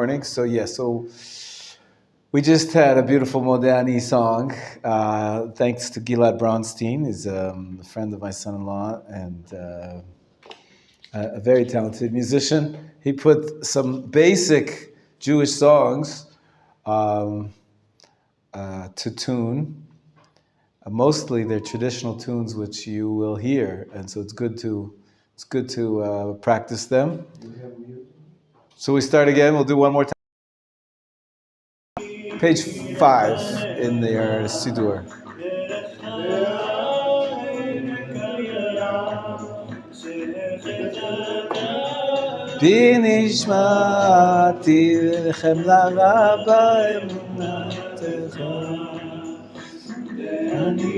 morning. So we just had a beautiful Modani song, thanks to Gilad Bronstein. He's a friend of my son-in-law and a very talented musician. He put some basic Jewish songs to tune. Mostly they're traditional tunes which you will hear, and so it's good to practice them. So we start again. We'll do one more time. Page 5 in their Siddur. Binishmati lechem la'raba emunatecha ani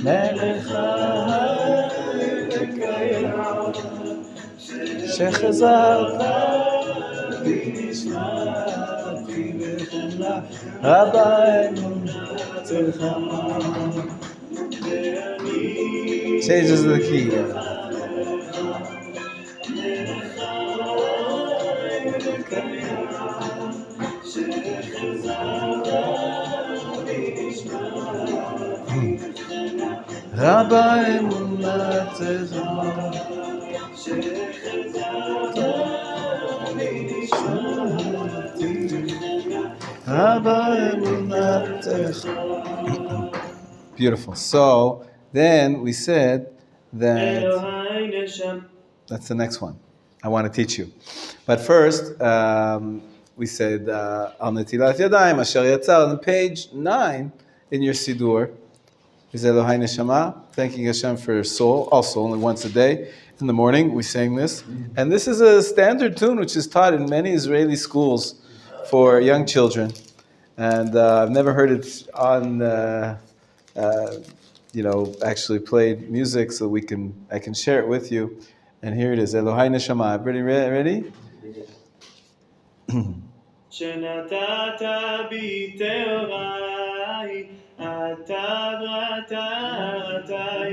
melech ha'ekayim shechazarta binishmati lechem la'raba emunatecha. Changes the key. Rabbi Menachem. Beautiful. So then we said that that's the next one I want to teach you. But first, we said Al Netilat Yadayim Asher Yatzar on page 9 in your Siddur is Elohai Neshama, thanking Hashem for your soul. Also, only once a day in the morning we sang this, and this is a standard tune which is taught in many Israeli schools for young children. And I've never heard it on, actually played music, so I can share it with you. And here it is, Elohai Neshama. Everybody ready?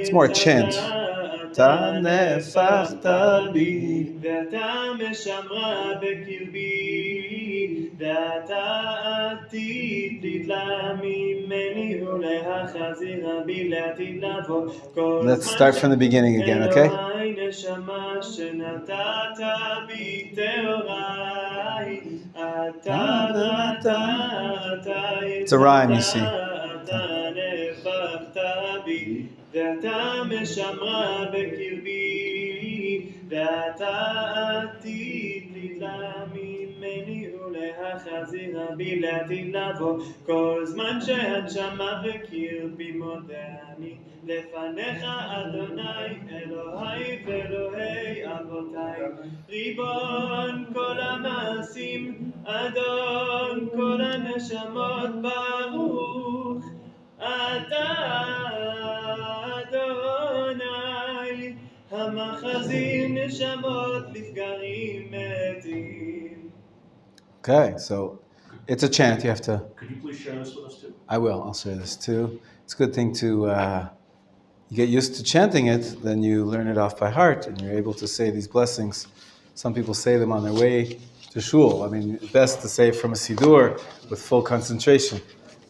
It's more a chant. אתה נפחת בי ואתה משמרה בקרבי ואתה עתיד לתלה ממני ולהחזירה בי לעתיד לבוא. Let's start from the beginning again, okay? נשמה שנתת בי תאוריי אתה It's a rhyme, you see. ואתה משמרה בקרבי ואתה עתיד לתלה ממני ולהחזירה בי לעתיד לבוא כל זמן שהנשמה בקרבי מודה אני לפניך אדוני אלוהי ואלוהי אבותיי ריבון כל המעשים אדון כל הנשמות ברוך אתה אדוני המחזים נשמות לפגרים מתים. Okay, so it's a chant. You have to. Could you please share this with us too? I will. I'll share this too. It's a good thing to you get used to chanting it, then you learn it off by heart, and you're able to say these blessings. Some people say them on their way to shul. I mean, best to say from a siddur with full concentration.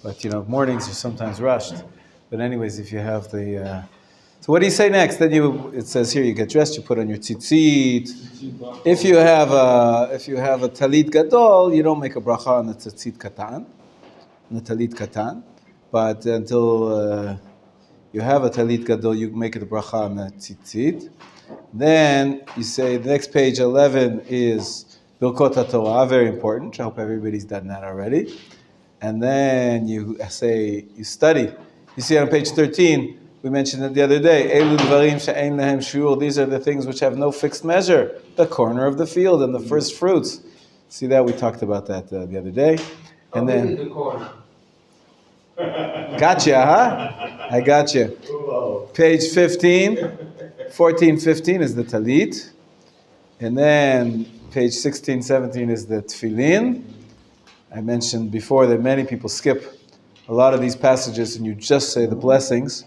But mornings you're sometimes rushed. But anyways, if you have the so what do you say next? Then it says here you get dressed, you put on your tzitzit. If you have a talit gadol, you don't make a bracha on the tzitzit katan, on the talit katan. But until you have a talit gadol, you make it a bracha on the tzitzit. Then you say the next page 11 is Birkot HaTorah, very important. I hope everybody's done that already. And then you say you study. You see on page 13. We mentioned it the other day. Elu dvarim she'ein lehem shiur. These are the things which have no fixed measure. The corner of the field and the first fruits. See that? We talked about that the other day. And then the corner. Gotcha, huh? I gotcha. Page 15, 14, 15 is the talit. And then page 16, 17 is the tefillin. I mentioned before that many people skip a lot of these passages and you just say the blessings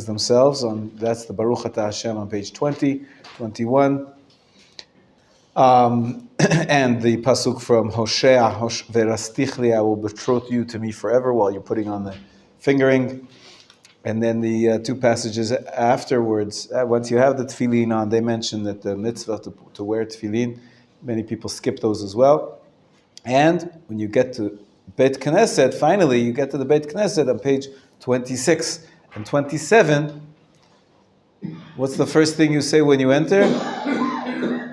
themselves. That's the Baruch Atah Hashem on page 20, 21. And the pasuk from Hosea, Verastichli, I will betroth you to me forever, while you're putting on the fingering. And then the two passages afterwards, once you have the tefillin on, they mention that the mitzvah to wear tefillin, many people skip those as well. And when you get to Beit Knesset, finally you get to the Beit Knesset on page 26 and 27. What's the first thing you say when you enter?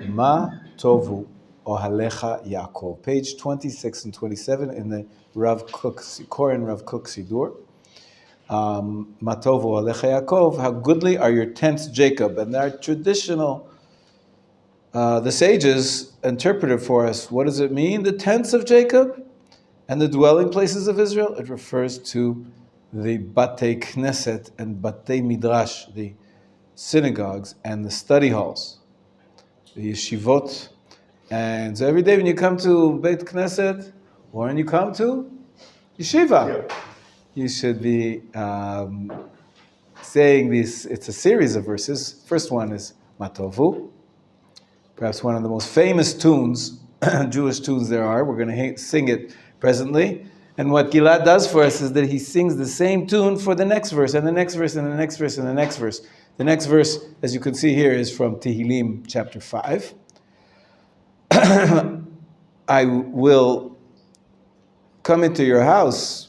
Ma tovu ohalecha Yaakov. Page 26 and 27 in the Rav Kook Sidur. Ma tovu ohalecha Yaakov. How goodly are your tents, Jacob. And our traditional, the sages interpreted for us, what does it mean? The tents of Jacob and the dwelling places of Israel. It refers to the Batei Knesset and Batei Midrash, the synagogues and the study halls, the yeshivot. And so every day when you come to Beit Knesset, or when you come to yeshiva, you should be saying these. It's a series of verses. First one is Matovu, perhaps one of the most famous tunes, Jewish tunes there are. We're going to sing it presently. And what Gilad does for us is that he sings the same tune for the next verse, and the next verse, and the next verse, and the next verse. The next verse, as you can see here, is from Tehillim chapter 5. I will come into your house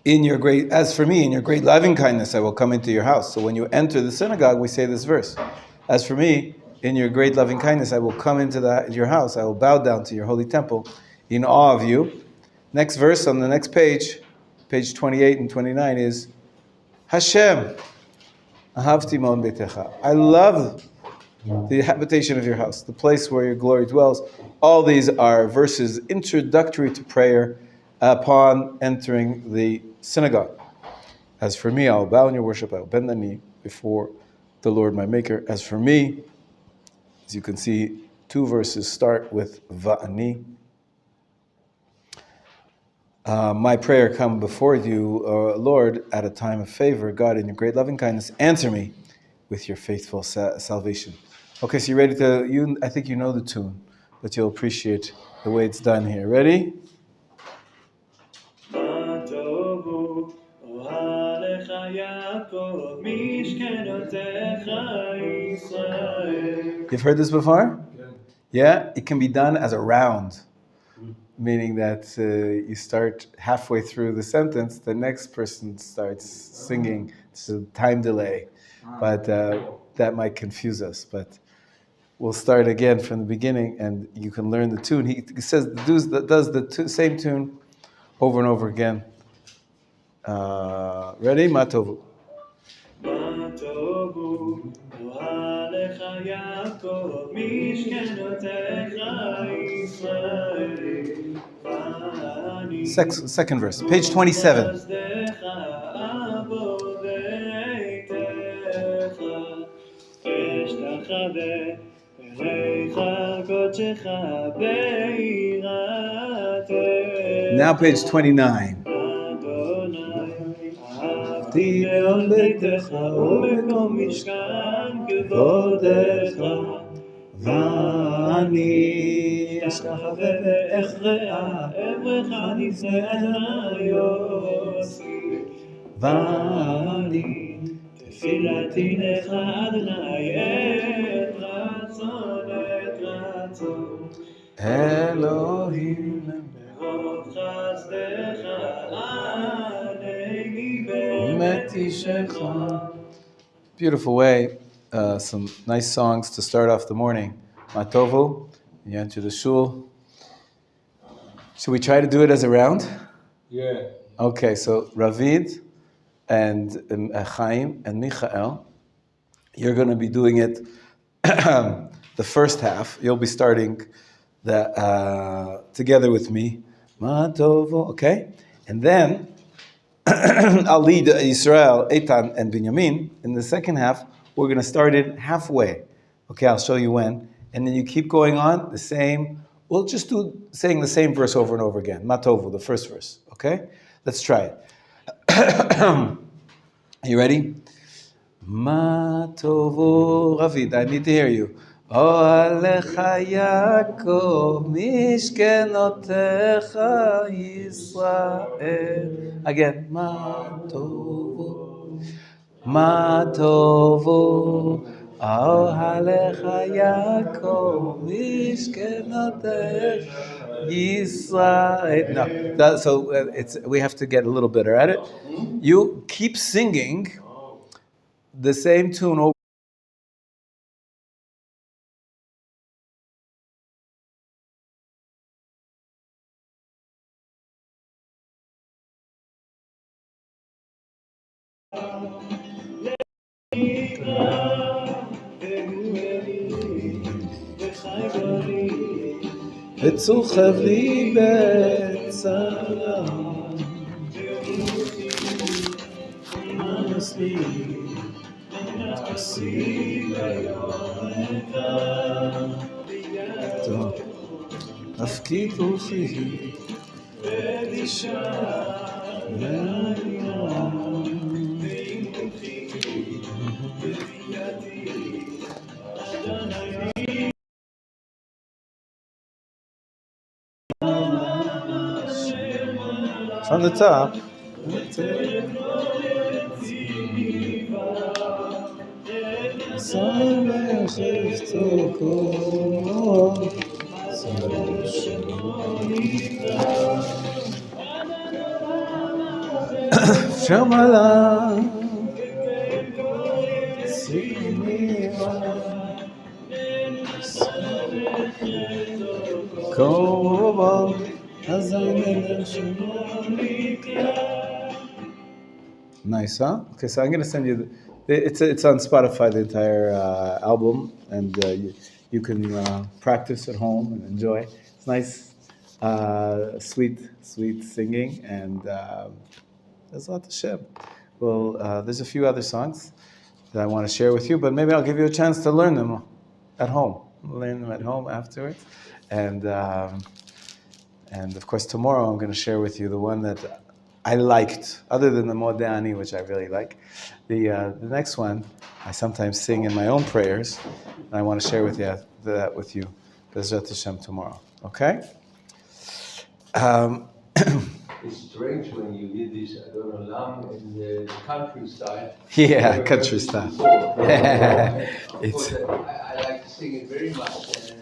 as for me, in your great loving kindness, I will come into your house. So when you enter the synagogue, we say this verse. As for me, in your great loving kindness, I will come into your house. I will bow down to your holy temple in awe of you. Next verse on the next page 28 and 29 is Hashem, ahavti mon betecha. I love the habitation of your house, the place where your glory dwells. All these are verses introductory to prayer upon entering the synagogue. As for me, I will bow in your worship. I will bend the knee before the Lord my Maker. As for me, as you can see, two verses start with Va'ani. My prayer come before you, Lord, at a time of favor. God, in your great loving kindness, answer me with your faithful salvation. Okay, so you ready to, I think you know the tune, but you'll appreciate the way it's done here. Ready? You've heard this before? Yeah, it can be done as a round. Meaning that you start halfway through the sentence, the next person starts singing. It's a time delay, but that might confuse us. But we'll start again from the beginning, and you can learn the tune. He says does the same tune over and over again. Ready? Matovu. Matovu, ohalecha Yaakov, mishkenotecha Yisrael. Second verse, page 27. Now page 29. ציון ביתך ומקום משכן כבודך ואני אשכחווה ואכרעה אברך לפני יוסי ואני תפילתי לך אדוני את רצון אלוהים ברוב חסדך Beautiful way. Some nice songs to start off the morning. Matovu, you enter the shul. Should we try to do it as a round? Yeah. Okay, so Ravid and Chaim and Michael, you're going to be doing it the first half. You'll be starting together with me. Matovu, okay? And then I'll lead Israel, Eitan, and Binyamin. In the second half, we're going to start it halfway. Okay, I'll show you when. And then you keep going on the same. We'll just saying the same verse over and over again. Matovu, the first verse. Okay? Let's try it. Are you ready? Ma tovu, Ravid, I need to hear you. Ohalecha Yaakov, Mishkenotecha Yisrael. Again, Ma tovu, Ma tovu, Ohalecha Yaakov, Mishkenotecha Yisrael. No, so we have to get a little better at it. You keep singing the same tune over. וצוחב לי בצרה אסלי תעשי טוב תפקיד רוחי from the top. Shamala Nice, huh? Okay, so I'm going to send you. It's on Spotify, the entire album, and you can practice at home and enjoy. It's nice, sweet singing, and there's a lot to share. Well, there's a few other songs that I want to share with you, but maybe I'll give you a chance to learn them at home. Learn them at home afterwards, and of course tomorrow I'm going to share with you the one that I liked, other than the Modani, which I really like. The next one I sometimes sing in my own prayers, and I want to share with you that with you, Bezrat Hashem, tomorrow. Okay? It's strange when you hear this Adon in the country style. Yeah, country style. I like to sing it very much,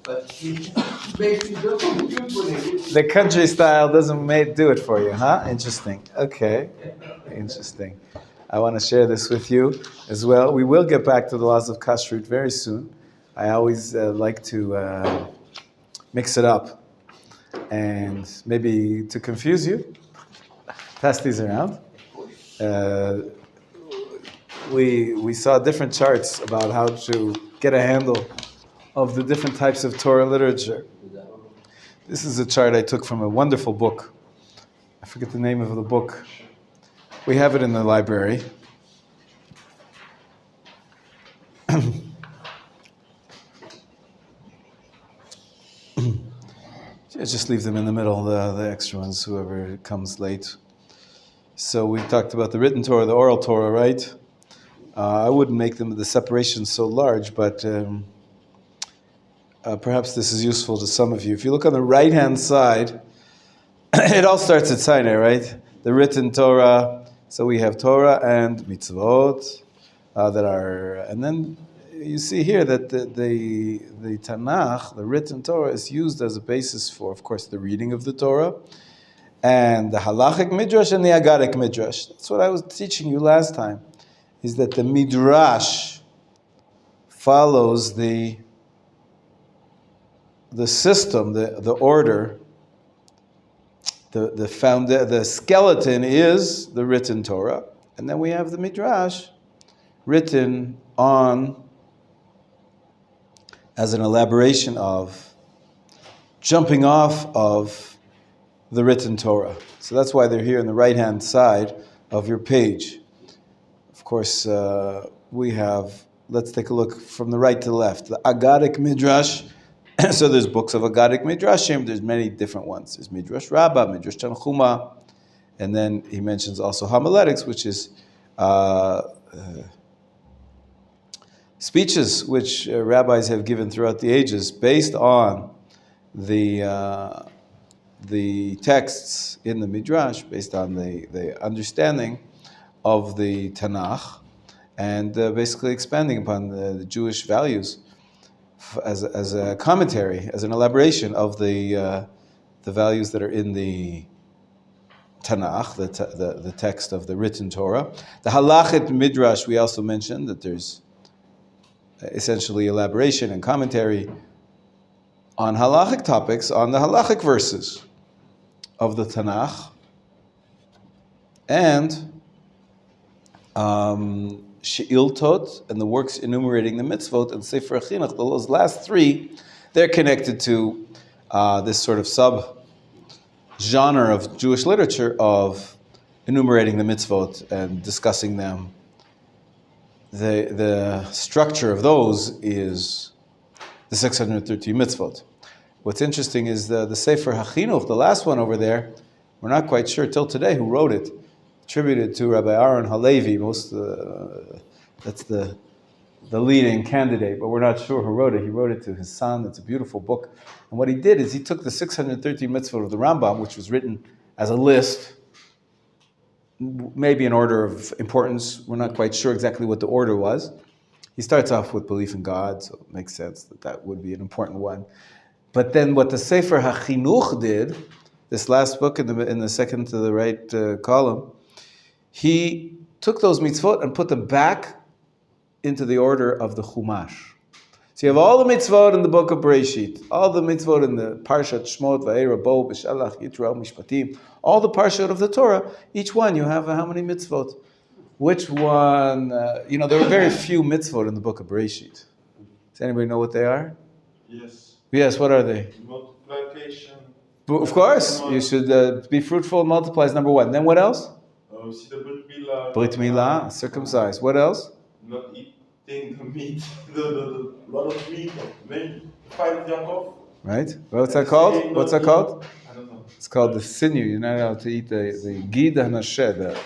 but it makes me so beautiful. The country style doesn't do it for you, huh? Interesting. Okay. Interesting. I want to share this with you as well. We will get back to the laws of kashrut very soon. I always like to mix it up. And maybe to confuse you, pass these around. We saw different charts about how to get a handle of the different types of Torah literature. This is a chart I took from a wonderful book. I forget the name of the book. We have it in the library. Just leave them in the middle, the extra ones, whoever comes late. So we talked about the written Torah, the oral Torah, right? I wouldn't make them the separation so large, but perhaps this is useful to some of you. If you look on the right-hand side, it all starts at Sinai, right? The written Torah. So we have Torah and mitzvot that are, and then you see here that the Tanakh, the written Torah, is used as a basis for, of course, the reading of the Torah, and the halachic midrash and the agadic midrash. That's what I was teaching you last time, is that the midrash follows the system, the order, the skeleton is the written Torah, and then we have the midrash written on as an elaboration of, jumping off of the written Torah. So that's why they're here on the right-hand side of your page. Of course, we have, let's take a look from the right to the left. The Agadic Midrash, so there's books of Agadic Midrashim, there's many different ones. There's Midrash Rabbah, Midrash Tanchuma, and then he mentions also homiletics, which is speeches which rabbis have given throughout the ages based on the texts in the Midrash, based on the understanding of the Tanakh, and basically expanding upon the Jewish values as a commentary, as an elaboration of the values that are in the Tanakh, the text of the written Torah. The Halachit Midrash, we also mentioned that there's essentially elaboration and commentary on halachic topics, on the halachic verses of the Tanakh, and She'iltot, and the works enumerating the mitzvot, and Sefer HaChinuch. Those last three, they're connected to this sort of sub-genre of Jewish literature of enumerating the mitzvot and discussing them. The structure of those is the 613 mitzvot. What's interesting is the Sefer HaChinuch, the last one over there, we're not quite sure till today who wrote it, attributed to Rabbi Aaron Halevi. That's the leading candidate, but we're not sure who wrote it. He wrote it to his son. It's a beautiful book. And what he did is he took the 613 mitzvot of the Rambam, which was written as a list, maybe in order of importance. We're not quite sure exactly what the order was. He starts off with belief in God, so it makes sense that would be an important one. But then what the Sefer HaChinuch did, this last book in the second to the right column, he took those mitzvot and put them back into the order of the Chumash. So you have all the mitzvot in the book of Bereshit, all the mitzvot in the Parshat Shmot, Va'era, Bo, B'Shalach, Yitro, Mishpatim, all the Parshat of the Torah, each one you have how many mitzvot? Which one, there were very few mitzvot in the book of Bereshit. Does anybody know what they are? Yes, what are they? Multiplication. Of course, you should be fruitful and multiply is number one. Then what else? Brit Milah, circumcised. What else? Not eating the meat, the lot of meat, fight of Yaakov. Right? What's that called? What's that called? I don't know. It's called the sinew. You're not allowed to eat the gid hanasheh.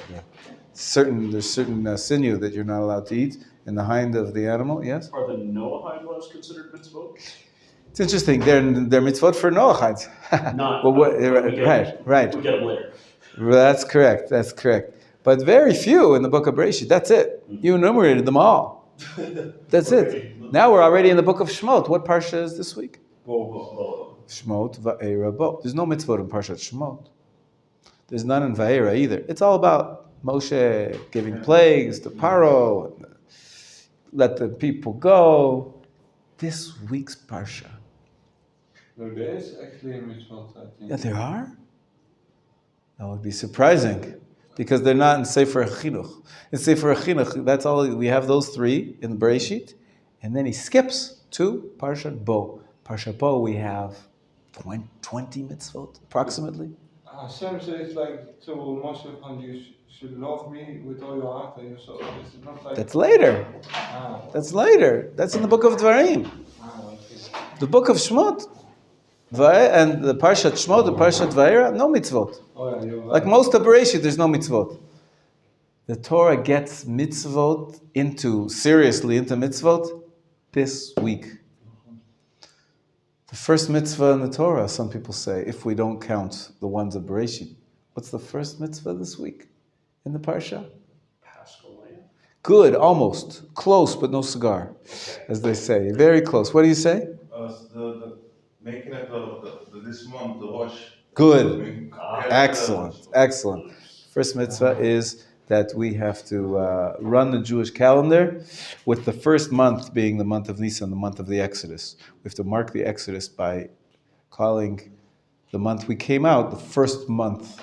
There's certain sinew that you're not allowed to eat in the hind of the animal. Yes. Are the Noahide laws considered mitzvot? It's interesting. They're mitzvot for Noachides. Not. Right. We get them later. That's correct. But very few in the book of Bereshit. That's it. You enumerated them all. That's it. Now we're already in the book of Shmot. What parsha is this week? Shmot Va'era Bo. There's no mitzvot in Parshat Shmot. There's none in Va'era either. It's all about Moshe giving plagues to Paro, let the people go. This week's parsha. No, there is actually a mitzvot, I think. Yeah, there are? That would be surprising, because they're not in Sefer HaChinuch. In Sefer HaChinuch, that's all, we have those three in the Bereshit, and then he skips to Parshat Bo. Parshat Bo, we have 20 mitzvot, approximately. Hashem says like to Moshe, you should love me with all your heart and your soul. It's not like... That's later. That's later. That's in the book of Dvarim. Okay. The book of Shmot. And the Parshat Shmot, the Parshat Va'era, no mitzvot. Oh, yeah, you're right. Like most of Bereshit, there's no mitzvot. The Torah gets mitzvot seriously into mitzvot this week. The first mitzvah in the Torah, some people say, if we don't count the ones of Bereshit. What's the first mitzvah this week in the Parsha? Paschal Lamb. Good, almost. Close, but no cigar, as they say. Very close. What do you say? The making it this month, the Rosh. Good. Excellent. First mitzvah is that we have to run the Jewish calendar with the first month being the month of Nisan, the month of the Exodus. We have to mark the Exodus by calling the month we came out the first month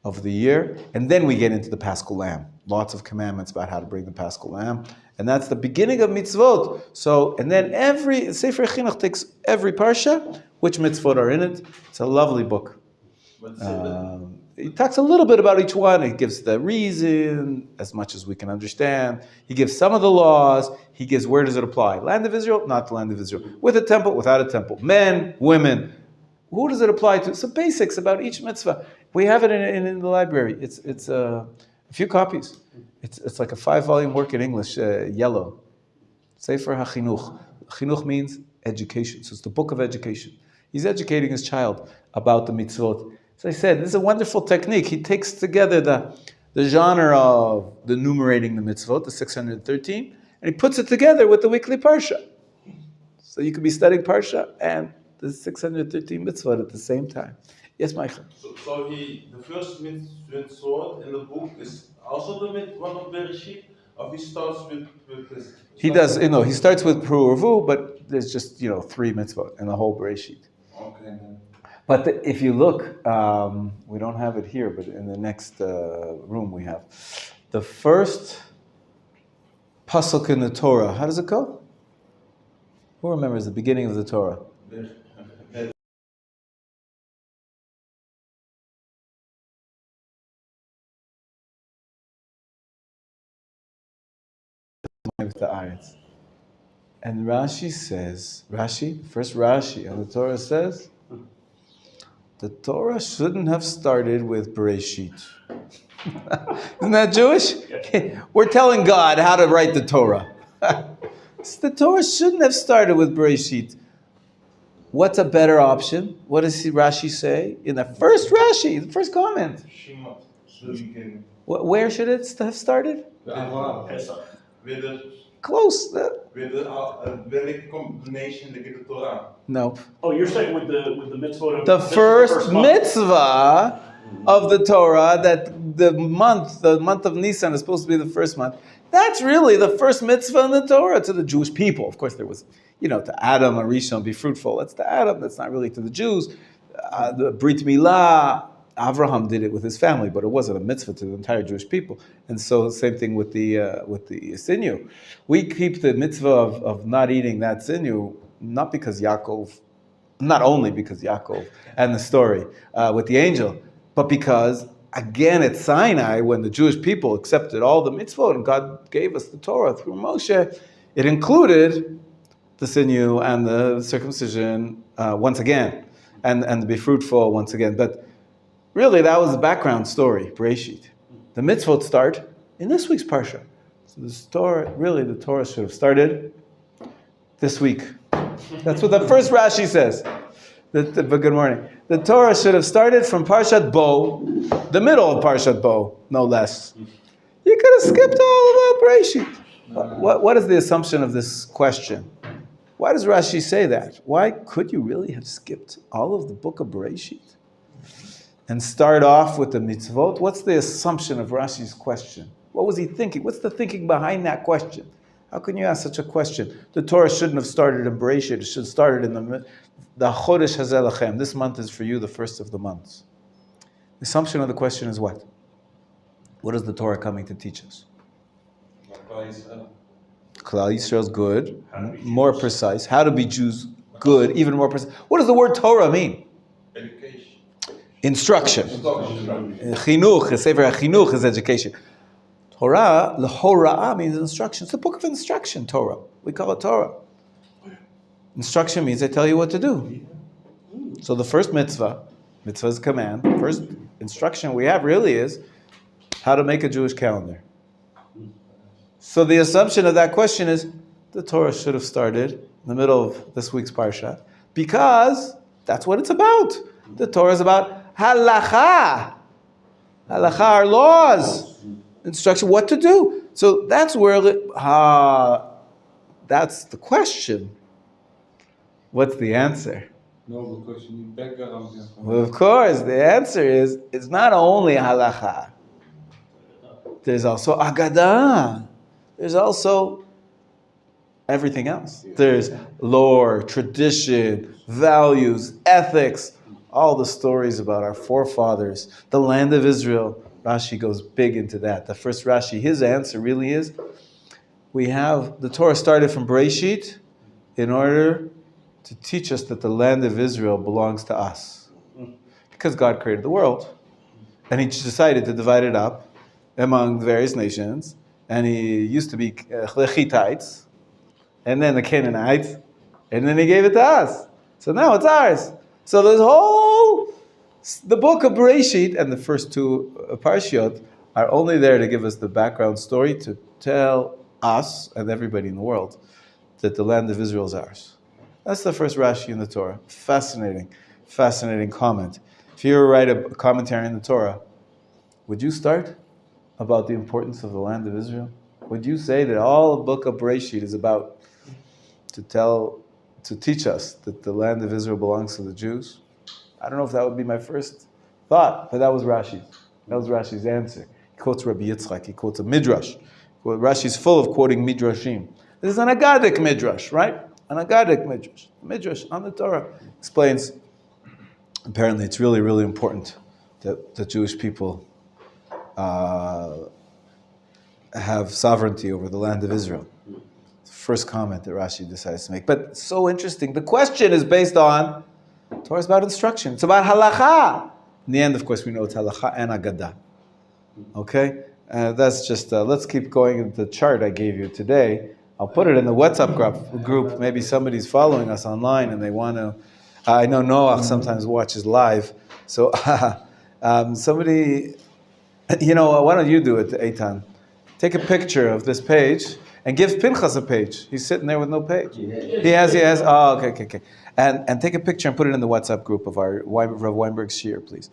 of the year, and then we get into the Paschal Lamb. Lots of commandments about how to bring the Paschal Lamb, and that's the beginning of mitzvot. So, and then every Sefer Chinuch takes every parsha, which mitzvot are in it. It's a lovely book. He talks a little bit about each one. He gives the reason, as much as we can understand. He gives some of the laws. He gives where does it apply. Land of Israel, not the land of Israel. With a temple, without a temple. Men, women. Who does it apply to? Some basics about each mitzvah. We have it in the library. It's a few copies. It's like a 5-volume work in English, yellow. Sefer HaChinuch. Chinuch means education. So it's the book of education. He's educating his child about the mitzvot. As I said, this is a wonderful technique. He takes together the genre of the enumerating the mitzvot, the 613, and he puts it together with the weekly parsha. So you could be studying parsha and the 613 mitzvot at the same time. Yes, Michael? So the first mitzvot in the book is also the one of Bereshit, or he starts with this? He does, he starts with Pru'urvu, but there's just, 3 mitzvot in the whole Bereshit. Okay. But if you look, we don't have it here, but in the next room we have. The first pasuk in the Torah, how does it go? Who remembers the beginning of the Torah? And Rashi says, first Rashi, and the Torah says, the Torah shouldn't have started with Bereshit. Isn't that Jewish? We're telling God how to write the Torah. The Torah shouldn't have started with Bereshit. What's a better option? What does Rashi say? In the first Rashi, the first comment. Where should it have started? Close. Welke combination ligt de Torah? Nope. Oh, you're saying with the mitzvot of The first month. mitzvah of the Torah, that the month of Nisan is supposed to be the first month. That's really the first mitzvah in the Torah to the Jewish people. Of course, there was, to Adam, Arishon, be fruitful. That's to Adam. That's not really to the Jews. The Brit Milah, Avraham did it with his family, but it wasn't a mitzvah to the entire Jewish people. And so, same thing with the sinew. We keep the mitzvah of not eating that sinew, not only because Yaakov and the story with the angel, but because, again, at Sinai, when the Jewish people accepted all the mitzvot and God gave us the Torah through Moshe, it included the sinew and the circumcision once again, and to be fruitful once again. But really, that was the background story, Bereshit. The mitzvot start in this week's parsha. So the Torah should have started this week. That's what the first Rashi says. But good morning. The Torah should have started from Parshat Bo, the middle of Parshat Bo, no less. You could have skipped all of the Bereshit. What is the assumption of this question? Why does Rashi say that? Why could you really have skipped all of the book of Bereshit and start off with the mitzvot? What's the assumption of Rashi's question? What was he thinking? What's the thinking behind that question? How can you ask such a question? The Torah shouldn't have started in Bereshit. It should have started in the Chodesh Hazeh Lachem. This month is for you, the first of the months. The assumption of the question is what? What is the Torah coming to teach us? Klal Yisrael is good, more precise. How to be Jews, good, even more precise. What does the word Torah mean? Education. Instruction. Chinuch, Sefer HaChinuch is education. Torah, L'hora'ah means instruction. It's the book of instruction, Torah. We call it Torah. Instruction means I tell you what to do. So the first mitzvah is command. The first instruction we have really is how to make a Jewish calendar. So the assumption of that question is the Torah should have started in the middle of this week's parsha because that's what it's about. The Torah is about halacha. Halacha are laws. Instruction, what to do. So that's where that's the question. What's the answer? No, because you need background. Well, of course, the answer is it's not only halacha. There's also agadah. There's also everything else. There's lore, tradition, values, ethics, all the stories about our forefathers, the land of Israel. Rashi goes big into that. The first Rashi, his answer really is, the Torah started from Bereshit in order to teach us that the land of Israel belongs to us. Because God created the world. And he decided to divide it up among the various nations. And he used to be the Hittites, and then the Canaanites, and then he gave it to us. So now it's ours. So the book of Bereshit and the first two parshiot are only there to give us the background story, to tell us and everybody in the world that the land of Israel is ours. That's the first Rashi in the Torah. Fascinating comment. If you were to write a commentary in the Torah, would you start about the importance of the land of Israel? Would you say that all the book of Bereshit is about to teach us that the land of Israel belongs to the Jews? I don't know if that would be my first thought, but that was Rashi's. That was Rashi's answer. He quotes Rabbi Yitzchak. He quotes a midrash. Rashi's full of quoting midrashim. This is an Agadic midrash, right? An Agadic midrash. Midrash on the Torah explains. Apparently, it's really, really important that the Jewish people have sovereignty over the land of Israel. First comment that Rashi decides to make. But it's so interesting. The question is based on Torah is about instruction. It's about halacha. In the end, of course, we know it's halacha and agadah. Okay? That's just, let's keep going into the chart I gave you today. I'll put it in the WhatsApp group. Maybe somebody's following us online and they want to, I know Noach sometimes watches live. So somebody, why don't you do it, Eitan? Take a picture of this page and give Pinchas a page. He's sitting there with no page. He has. Oh, okay. And take a picture and put it in the WhatsApp group of our Rav Weinberg Shir, please.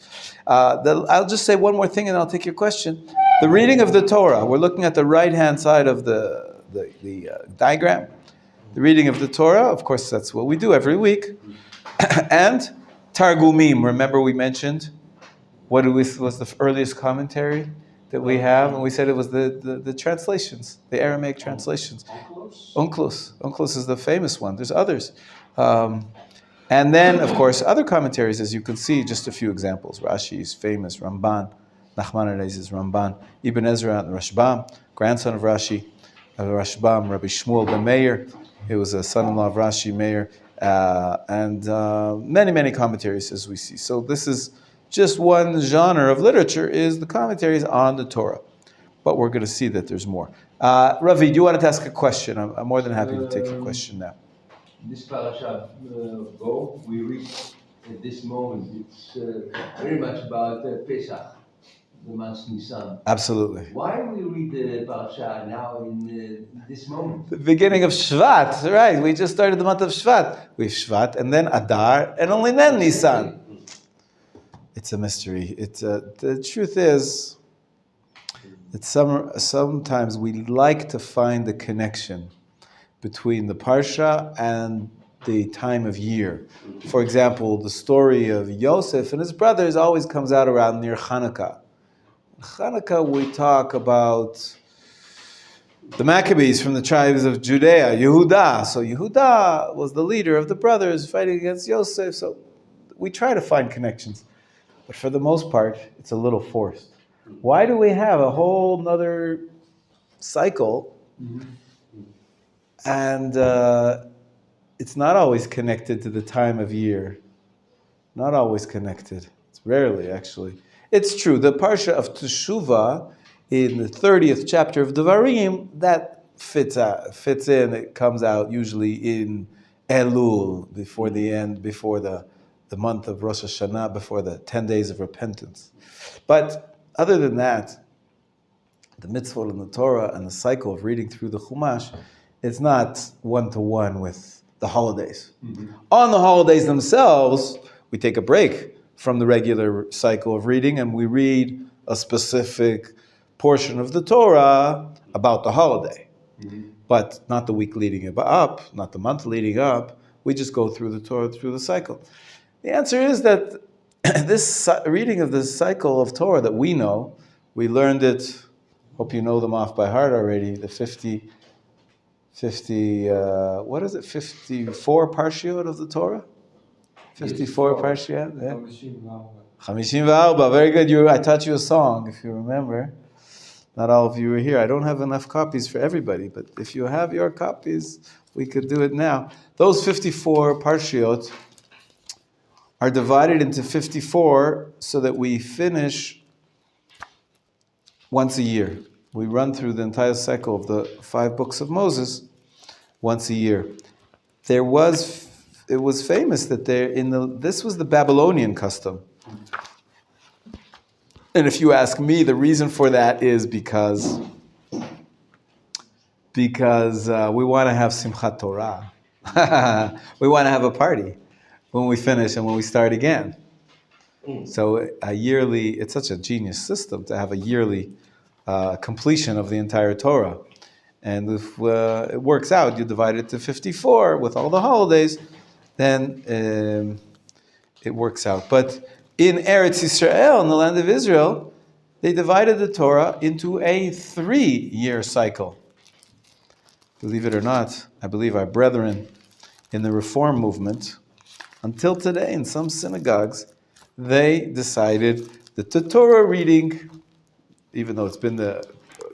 I'll just say one more thing and I'll take your question. The reading of the Torah. We're looking at the right-hand side of the diagram. The reading of the Torah. Of course, that's what we do every week. And Targumim. Remember we mentioned what was the earliest commentary that we have, and we said it was the translations, the Aramaic translations. Onkelos is the famous one. There's others. And then, of course, other commentaries, as you can see, just a few examples. Rashi is famous, Ramban, Nachmanides is Ramban, Ibn Ezra and Rashbam, grandson of Rashi, Rashbam, Rabbi Shmuel ben Meir, he was a son-in-law of Rashi, Meir, and many, many commentaries as we see. So this is just one genre of literature, is the commentaries on the Torah. But we're going to see that there's more. Ravi, do you want to ask a question? I'm more than happy to take a question now. This parasha, we read at this moment, it's very much about Pesach, the month Nisan. Absolutely. Why we read the parasha now in this moment? The beginning of Shvat, right? We just started the month of Shvat. We have Shvat, and then Adar, and only then Nisan. It's a mystery. The truth is that sometimes we like to find the connection between the parsha and the time of year. For example, the story of Yosef and his brothers always comes out around near Hanukkah. In Hanukkah, we talk about the Maccabees from the tribes of Judea, Yehuda. So Yehuda was the leader of the brothers fighting against Yosef. So we try to find connections. But for the most part, it's a little forced. Why do we have a whole nother cycle? And it's not always connected to the time of year. Not always connected. It's rarely, actually. It's true. The Parsha of Teshuvah in the 30th chapter of Devarim, that fits in. It comes out usually in Elul, before the month of Rosh Hashanah, before the 10 days of repentance. But other than that, the mitzvot in the Torah and the cycle of reading through the Chumash, it's not one-to-one with the holidays. Mm-hmm. On the holidays themselves, we take a break from the regular cycle of reading and we read a specific portion of the Torah about the holiday. Mm-hmm. But not the week leading up, not the month leading up. We just go through the Torah, through the cycle. The answer is that this reading of this cycle of Torah that we know, we learned it, hope you know them off by heart already, the 54 parshiot of the Torah? 54 parshiot? Yeah. 54, very good. I taught you a song, if you remember. Not all of you were here. I don't have enough copies for everybody, but if you have your copies, we could do it now. Those 54 parshiot are divided into 54 so that we finish once a year. We run through the entire cycle of the 5 books of Moses once a year. It was famous that this was the Babylonian custom. And if you ask me, the reason for that is because because we want to have Simchat Torah. We want to have a party when we finish and when we start again. So a yearly, it's such a genius system to have a yearly completion of the entire Torah. And if it works out, you divide it to 54 with all the holidays, then it works out. But in Eretz Yisrael, in the land of Israel, they divided the Torah into a 3-year cycle. Believe it or not, I believe our brethren in the Reform movement, until today in some synagogues, they decided that the Torah reading, even though it's been the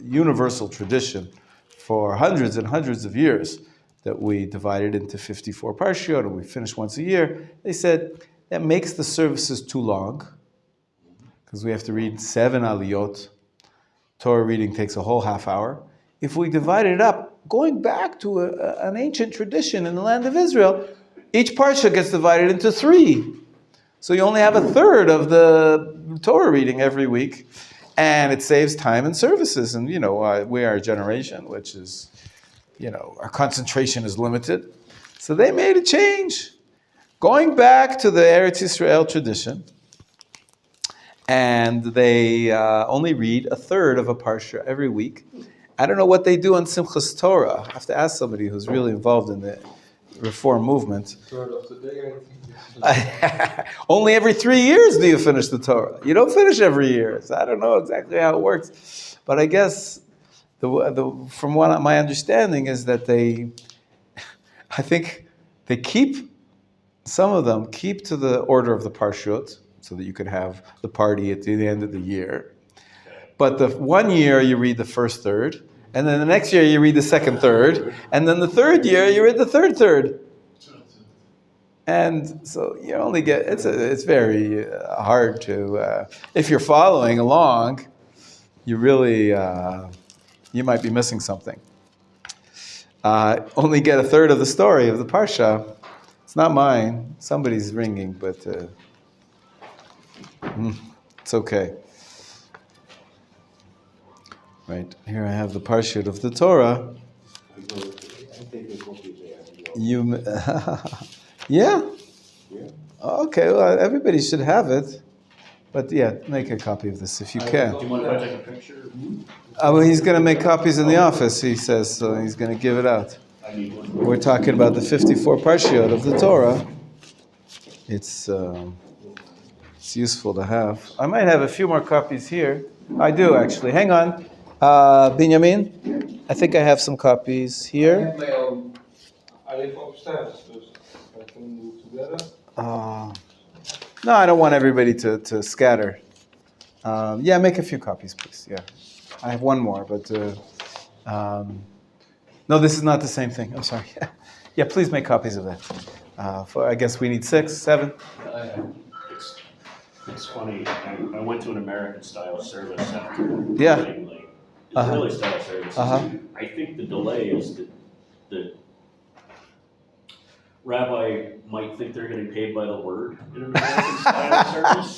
universal tradition for hundreds and hundreds of years that we divided into 54 parshiot and we finish once a year, they said that makes the services too long because we have to read 7 aliyot. Torah reading takes a whole half hour. If we divide it up, going back to an ancient tradition in the land of Israel, each parsha gets divided into 3. So you only have a third of the Torah reading every week, and it saves time and services. And, we are a generation which is, our concentration is limited. So they made a change, going back to the Eretz Yisrael tradition, and they only read a third of a parsha every week. I don't know what they do on Simchas Torah. I have to ask somebody who's really involved in the Reform movement. Third of the day, I think. Only every 3 years do you finish the Torah. You don't finish every year. So I don't know exactly how it works. But I guess from what my understanding is that I think they some of them keep to the order of the Parshut so that you could have the party at the end of the year. But the 1 year you read the first third, and then the next year you read the second third, and then the third year you read the third third. And so you only get, it's very hard to, if you're following along, you really, you might be missing something. Only get a third of the story of the Parsha. It's not mine. Somebody's ringing, but it's okay. Right, here I have the Parshut of the Torah. Yeah? Okay, well, everybody should have it. But yeah, make a copy of this if you can. Do you mind if I take a picture? Well, he's going to make copies in the office, he says, so he's going to give it out. I need one. We're talking about the 54 Parshiot of the Torah. It's useful to have. I might have a few more copies here. I do, actually. Hang on. Binyamin, I think I have some copies I here. have my own. I live upstairs, so I can do together. No, I don't want everybody to scatter. Yeah, make a few copies, please. Yeah, I have one more, but no, this is not the same thing. I'm sorry. Yeah, please make copies of that. I guess we need 6, 7. It's funny. I went to an American-style service after Yeah. getting late. Israeli-style service. I think the delay is that the rabbi might think they're getting paid by the word in an American-style service.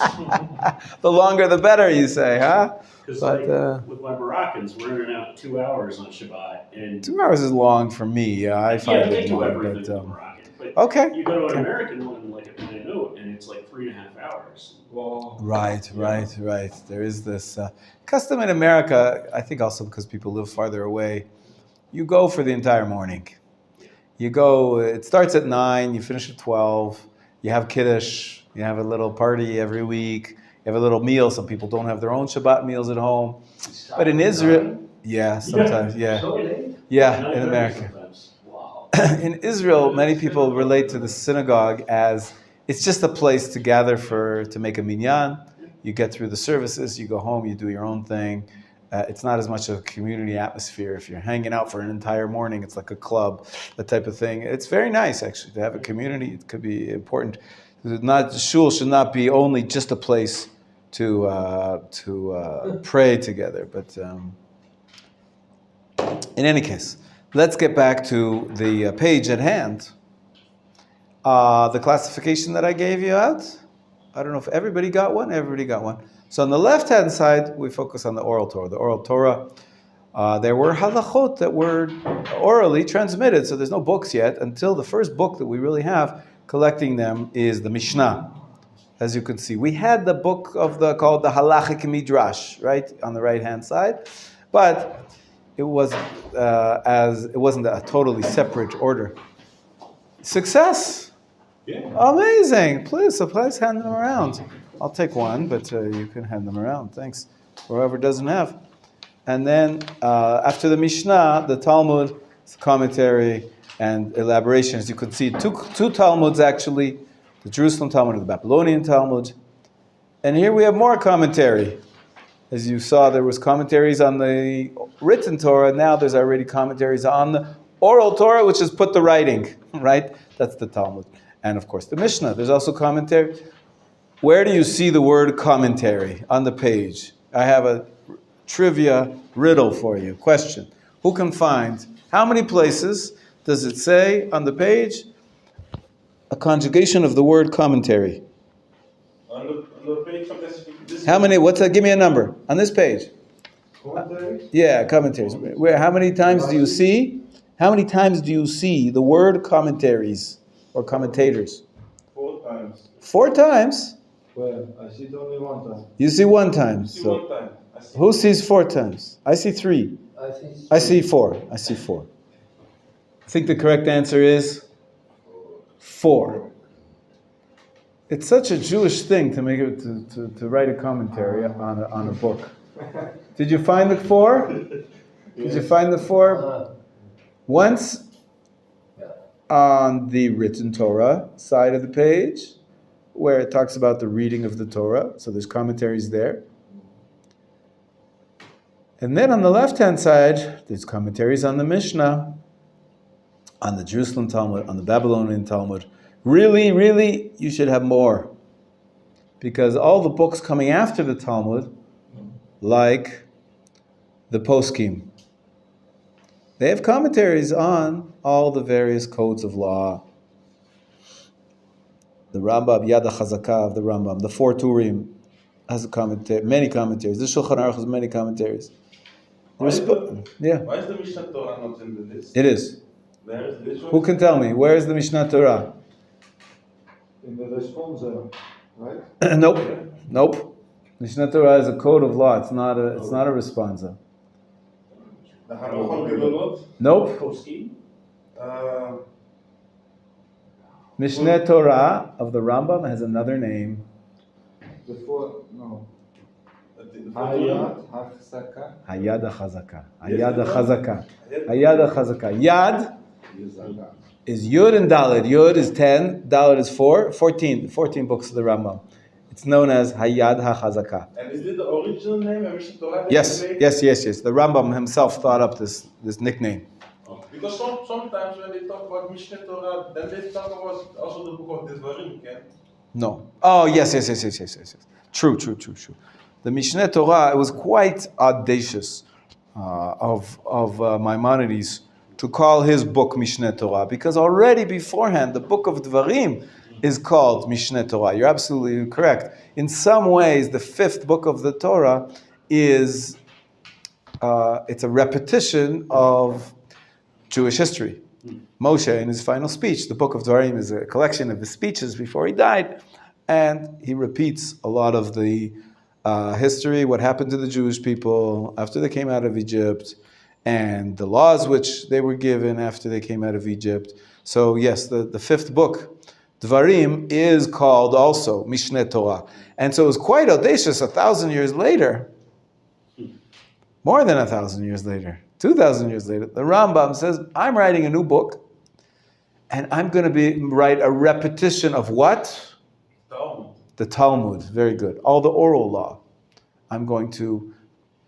The longer the better, you say, huh? Because But with my Moroccans, we're in and out 2 hours on Shabbat. And 2 hours is long for me. Yeah, I find they it do long. everything But, with Moroccan. But okay. you go to an American one, like a note, and it's like 3.5 hours. Wow. Right. There is this custom in America, I think also because people live farther away. You go for the entire morning. You go, it starts at 9, you finish at 12, you have Kiddush, you have a little party every week, you have a little meal. Some people don't have their own Shabbat meals at home. But in Israel, yeah, sometimes, yeah. So late? Yeah, in America. Wow. In Israel, many people relate to the synagogue as it's just a place to gather to make a minyan. You get through the services, you go home, you do your own thing. It's not as much of a community atmosphere. If you're hanging out for an entire morning, it's like a club, that type of thing. It's very nice, actually, to have a community. It could be important. Shul should not be only just a place to pray together. But in any case, let's get back to the page at hand. The classification that I gave you out. I don't know if everybody got one. Everybody got one. So on the left-hand side, we focus on the oral Torah. The oral Torah, there were halachot that were orally transmitted. So there's no books yet. Until the first book that we really have collecting them is the Mishnah. As you can see, we had the book called the Halachic Midrash, right, on the right-hand side, but it wasn't a totally separate order. Success, Yeah. amazing! Please hand them around. I'll take one, but you can hand them around. Thanks. Whoever doesn't have. And then after the Mishnah, the Talmud, commentary and elaborations. You could see two Talmuds actually. The Jerusalem Talmud and the Babylonian Talmud. And here we have more commentary. As you saw, there was commentaries on the written Torah. Now there's already commentaries on the oral Torah, which is put to writing, right? That's the Talmud. And of course, the Mishnah. There's also commentary. Where do you see the word commentary on the page? I have a trivia riddle for you. Question. Who can find, how many places does it say on the page a conjugation of the word commentary? On the page of this. How many? What's that? Give me a number on this page. Commentaries? Yeah, commentaries. Where? How many times do you see? How many times do you see the word commentaries or commentators? 4 times. 4 times. Well, I see it only one time. You see 1 time. See So one time. I see. who sees 4 times? I see 3. I see 4. I see 4. I think the correct answer is 4. It's such a Jewish thing to make it to write a commentary on a book. Did you find the 4? Did you find the 4? Once on the written Torah side of the page, where it talks about the reading of the Torah, so there's commentaries there. And then on the left-hand side, there's commentaries on the Mishnah, on the Jerusalem Talmud, on the Babylonian Talmud. Really, really, you should have more. Because all the books coming after the Talmud, like the Poskim, they have commentaries on all the various codes of law. The Rambam, Yad HaChazakah of the Rambam, the 4 Turim has a commentary, many commentaries. The Shulchan Aruch has many commentaries. Why is the Mishnah Torah not in the list? It is. There is this one. Who can tell me? Where is the Mishnah Torah? In the responsa, right? Nope. Mishnah Torah is a code of law. It's not a responsa. The Halachot Gedolot. Nope. Poskim? Mishneh Torah of the Rambam has another name. Hayat HaChazakah. Hayad HaChazakah. Hayad HaChazakah. Hayad HaChazakah. Yad is Yud and Daled. Yud is 10, Daled is 4, 14 books of the Rambam. It's known as Hayad HaChazakah. And is it the original name of Mishnah Torah? Yes. The Rambam himself thought up this nickname. Because sometimes when they talk about Mishnah Torah, then they talk about also the book of Devarim, okay? No. Oh, yes. True. The Mishneh Torah, it was quite audacious of Maimonides to call his book Mishneh Torah, because already beforehand, the book of Dvarim is called Mishneh Torah. You're absolutely correct. In some ways, the 5th book of the Torah is, it's a repetition of Jewish history. Moshe, in his final speech, the book of Dvarim is a collection of his speeches before he died, and he repeats a lot of the history, what happened to the Jewish people after they came out of Egypt, and the laws which they were given after they came out of Egypt. So yes, the 5th book, Dvarim, is called also Mishneh Torah. And so it was quite audacious 1,000 years later, more than 1,000 years later, 2,000 years later, the Rambam says, I'm writing a new book, and I'm going to write a repetition of what? Talmud. The Talmud. Very good. All the oral law. I'm going to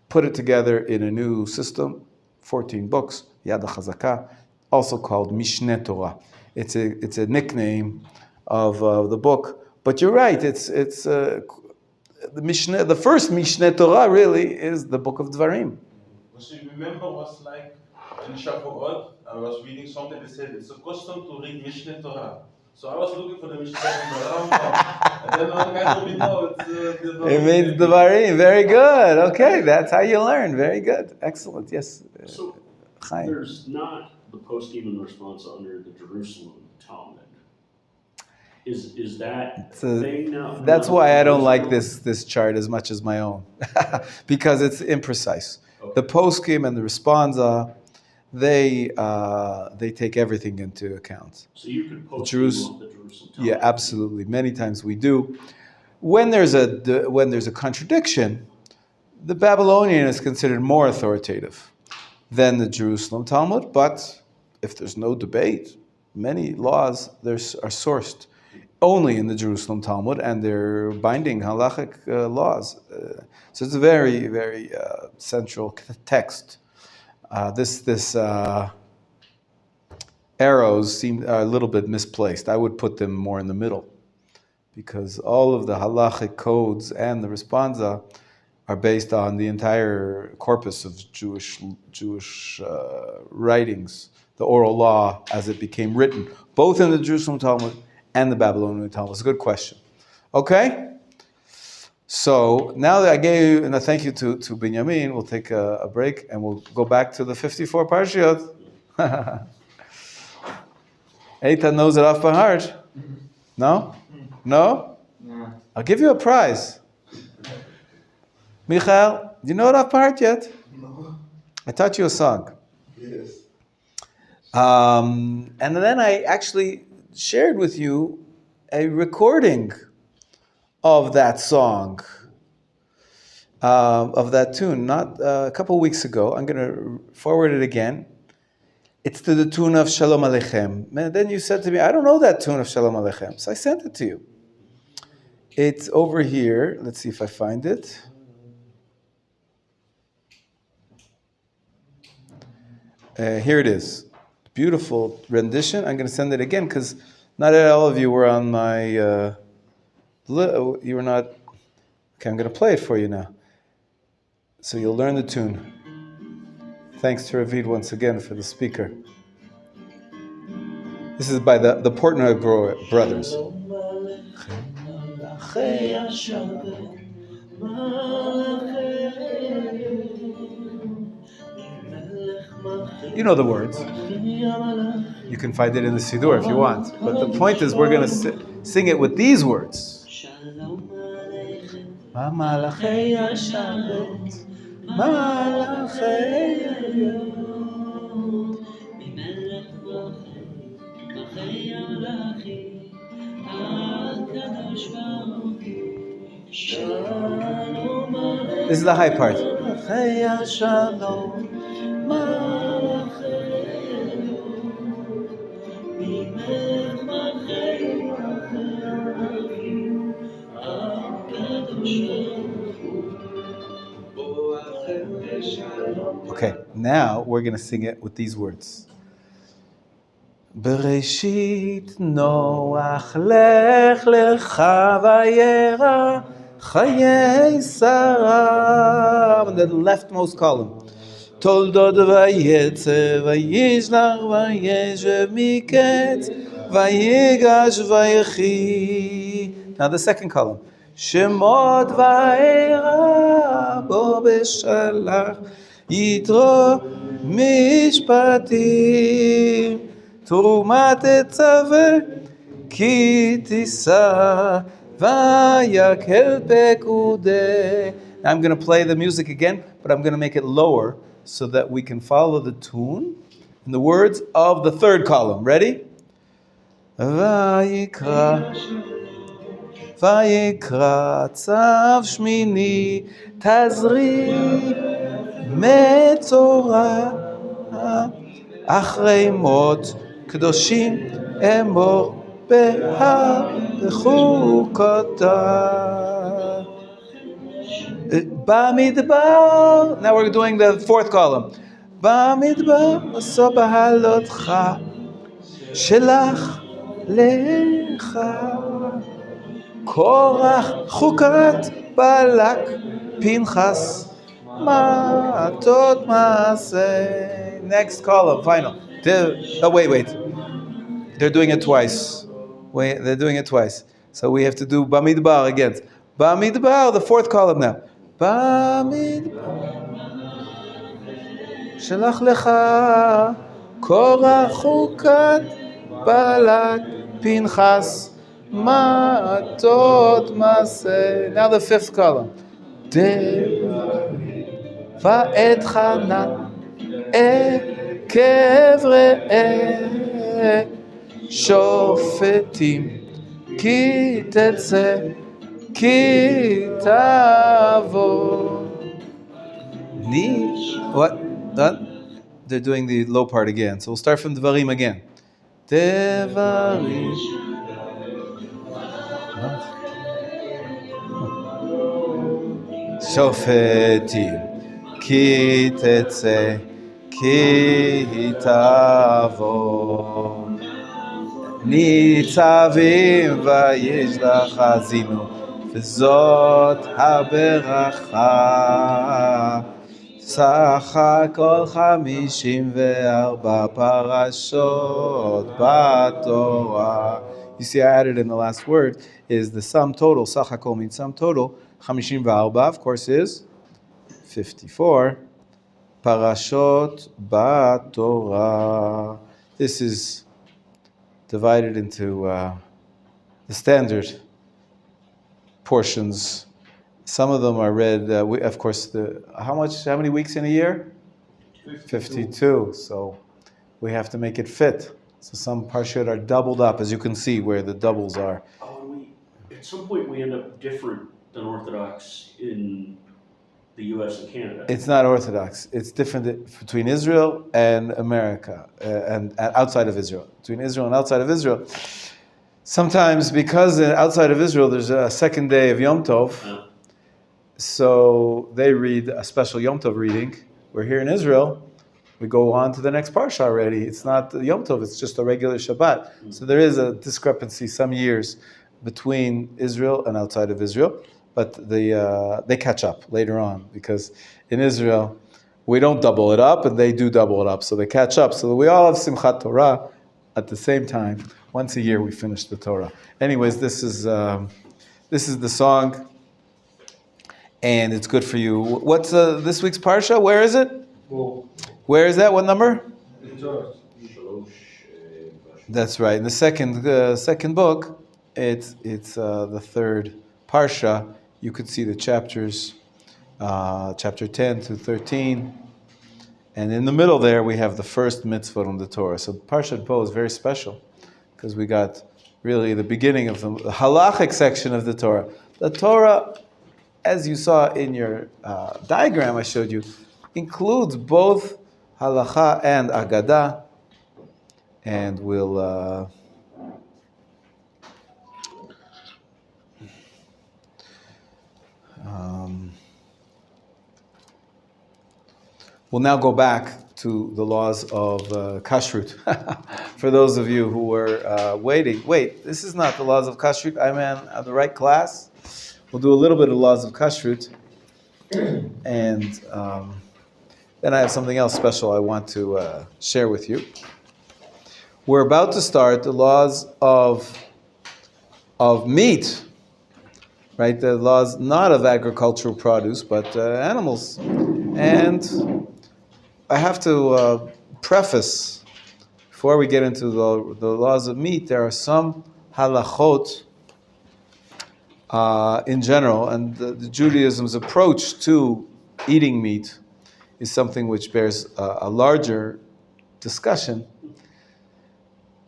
put it together in a new system, 14 books, Yad HaChazakah, also called Mishneh Torah. It's a nickname of the book. But you're right, the Mishneh, the first Mishneh Torah really is the book of Dvarim. What you remember was like in Shavuot, I was reading something that said it's a custom to read Mishneh Torah. So I was looking for the Mishnah from the Rambam. And then one guy told me, no, it's It means Devarim. Very good. Okay, that's how you learn. Very good. Excellent. Yes. So Chaim. there's not the postscript and response under the Jerusalem Talmud. Is that thing now? That's why I don't like this chart as much as my own, because it's imprecise. Okay. The poskim and the responsa, they take everything into account. So you could post the Jerusalem Talmud. Yeah, absolutely. Many times we do. When there's a contradiction, the Babylonian is considered more authoritative than the Jerusalem Talmud. But if there's no debate, many laws are sourced only in the Jerusalem Talmud, and they're binding halachic laws. So it's a very, very central text. This arrows seem a little bit misplaced. I would put them more in the middle, because all of the halachic codes and the responsa are based on the entire corpus of Jewish writings, the oral law as it became written, both in the Jerusalem Talmud and the Babylonian Talmud. It's a good question. Okay? So now that I gave you, and I thank you to Binyamin, we'll take a break and we'll go back to the 54 Parshiyot. Eitan knows it off by heart. No? No? No. I'll give you a prize. Michael, do you know it off by heart yet? No. I taught you a song. Yes. And then I actually shared with you a recording of that song, of that tune, not a couple of weeks ago. I'm going to forward it again. It's to the tune of Shalom Aleichem. And then you said to me, I don't know that tune of Shalom Aleichem. So I sent it to you. It's over here. Let's see if I find it. Here it is. Beautiful rendition. I'm going to send it again because not all of you were on my... you were not... Okay, I'm going to play it for you now. So you'll learn the tune. Thanks to Ravid once again for the speaker. This is by the Portnoy brothers. You know the words. You can find it in the Siddur if you want. But the point is, we're going to sing it with these words. This is the high part. Okay, now we're going to sing it with these words. Bereshit Noach lech lecha vayera chayei Sarah. On the leftmost column. Toldot vayetze vayishlach vayeshev miketz vayigash vayechi. Now the second column. Shemot vayera bo beshalach yitro mishpatim. Tumat etzaveh ki tisa vayakel pekudeh. Now I'm going to play the music again, but I'm going to make it lower so that we can follow the tune and the words of the third column. Ready? Vayikra tzav shmini tazri metzorah achrei mot kedoshim emor beha'bechukotah. Bamidbar. Now we're doing the fourth column. Bamidbar aso bahalotcha shelach lecha korach chukat balak pinchas matot maseh. Next column, final. Wait. They're doing it twice. They're doing it twice. So we have to do Bamidbar again. Bamidbar, the fourth column now. Bamidbar. Shalach lecha Korach ukat balak Pinchas matot maseh. Now the fifth column. Va'et Hanan kevre shofetim ki tetze ki tavo. What? They're doing the low part again. So we'll start from Devarim again. Devarim. Shofetim ki tetze ki tavo. ניצבים וישלח חזינו וזאת הברכה סך הכל 54 פרשות בתורה. You see, I added in the last word is the sum total. סך הכל means sum total. 54, of course, is 54 parashot b'Torah. This is divided into the standard portions. Some of them are read. Of course, how many weeks in a year? 52. So we have to make it fit. So some parashot are doubled up, as you can see where the doubles are. Oh, and at some point we end up different than Orthodox in the U.S. and Canada. It's not Orthodox. It's different between Israel and America, and outside of Israel. Between Israel and outside of Israel. Sometimes, because outside of Israel there's a second day of Yom Tov, so they read a special Yom Tov reading. We're here in Israel, we go on to the next parsha already. It's not Yom Tov, it's just a regular Shabbat. So there is a discrepancy some years between Israel and outside of Israel. But they catch up later on, because in Israel we don't double it up and they do double it up, so they catch up. So we all have Simchat Torah at the same time. Once a year we finish the Torah. Anyways, this is the song, and it's good for you. What's this week's parsha? Where is it? Where is that? What number? That's right. In the second book, it's the third parsha. You could see the chapters, chapter 10 to 13. And in the middle there, we have the first mitzvah on the Torah. So Parshat Bo is very special, because we got really the beginning of the halachic section of the Torah. The Torah, as you saw in your diagram I showed you, includes both halacha and agadah. And we'll... we'll now go back to the laws of kashrut. For those of you who were waiting, this is not the laws of kashrut. I'm in the right class. We'll do a little bit of laws of kashrut, and then I have something else special I want to share with you. We're about to start the laws of meat. Right, the laws not of agricultural produce, but animals. And I have to preface, before we get into the laws of meat, there are some halachot in general, and the Judaism's approach to eating meat is something which bears a larger discussion,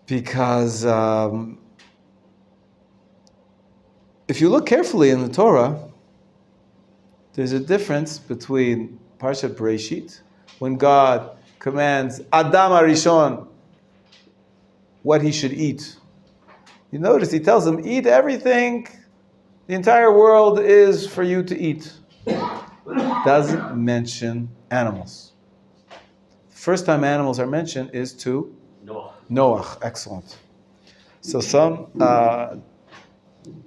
because if you look carefully in the Torah, there's a difference between Parshat Bereshit, when God commands Adam HaRishon what he should eat. You notice he tells him, eat everything, the entire world is for you to eat. Doesn't mention animals. The first time animals are mentioned is to Noah. Excellent. So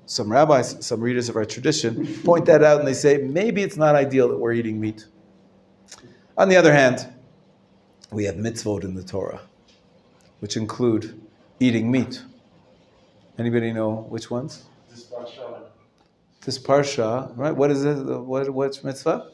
some rabbis, some readers of our tradition, point that out and they say, maybe it's not ideal that we're eating meat. On the other hand, we have mitzvot in the Torah, which include eating meat. Anybody know which ones? This parsha. This parsha, right? What is it? What's mitzvah?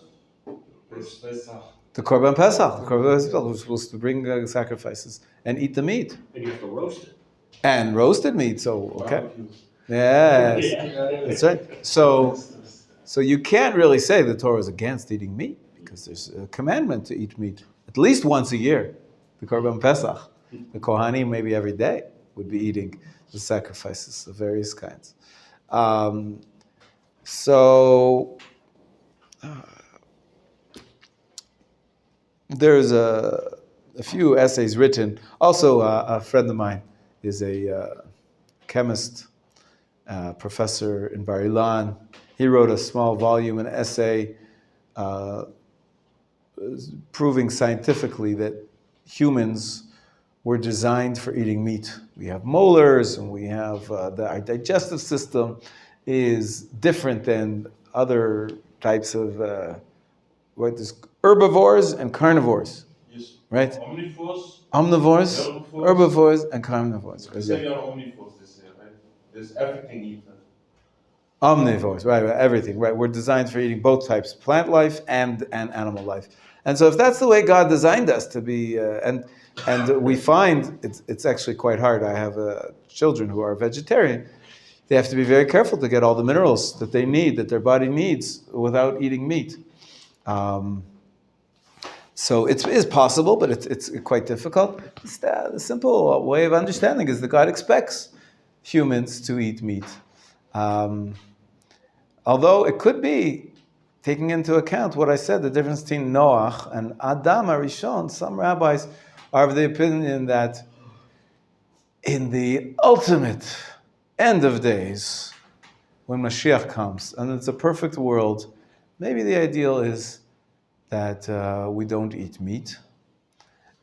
Pesach. The Korban Pesach. The Korban Pesach. We're supposed to bring sacrifices and eat the meat. And you have to roast it. And roasted meat. So okay. Barbecue. Yes, Yeah. that's right. So you can't really say the Torah is against eating meat because there's a commandment to eat meat at least once a year. The Korban Pesach. The Kohanim maybe every day would be eating the sacrifices of various kinds. There's a few essays written. Also, a friend of mine is a chemist, professor in Bar Ilan. He wrote a small volume, an essay, proving scientifically that humans were designed for eating meat. We have molars, and we have our digestive system is different than other types of herbivores and carnivores, Yes. right? Omnivores. Omnivores, herbivores, and carnivores. They say you're omnivores, they say, right? There's everything eaten. Omnivores, right, everything, right. We're designed for eating both types, plant life and animal life. And so if that's the way God designed us to be, and we find it's actually quite hard. I have children who are vegetarian. They have to be very careful to get all the minerals that they need, that their body needs, without eating meat. So it is possible, but it's quite difficult. The simple way of understanding is that God expects humans to eat meat. Although it could be, taking into account what I said, the difference between Noach and Adam Arishon, some rabbis are of the opinion that in the ultimate end of days, when Mashiach comes, and it's a perfect world, maybe the ideal is that we don't eat meat.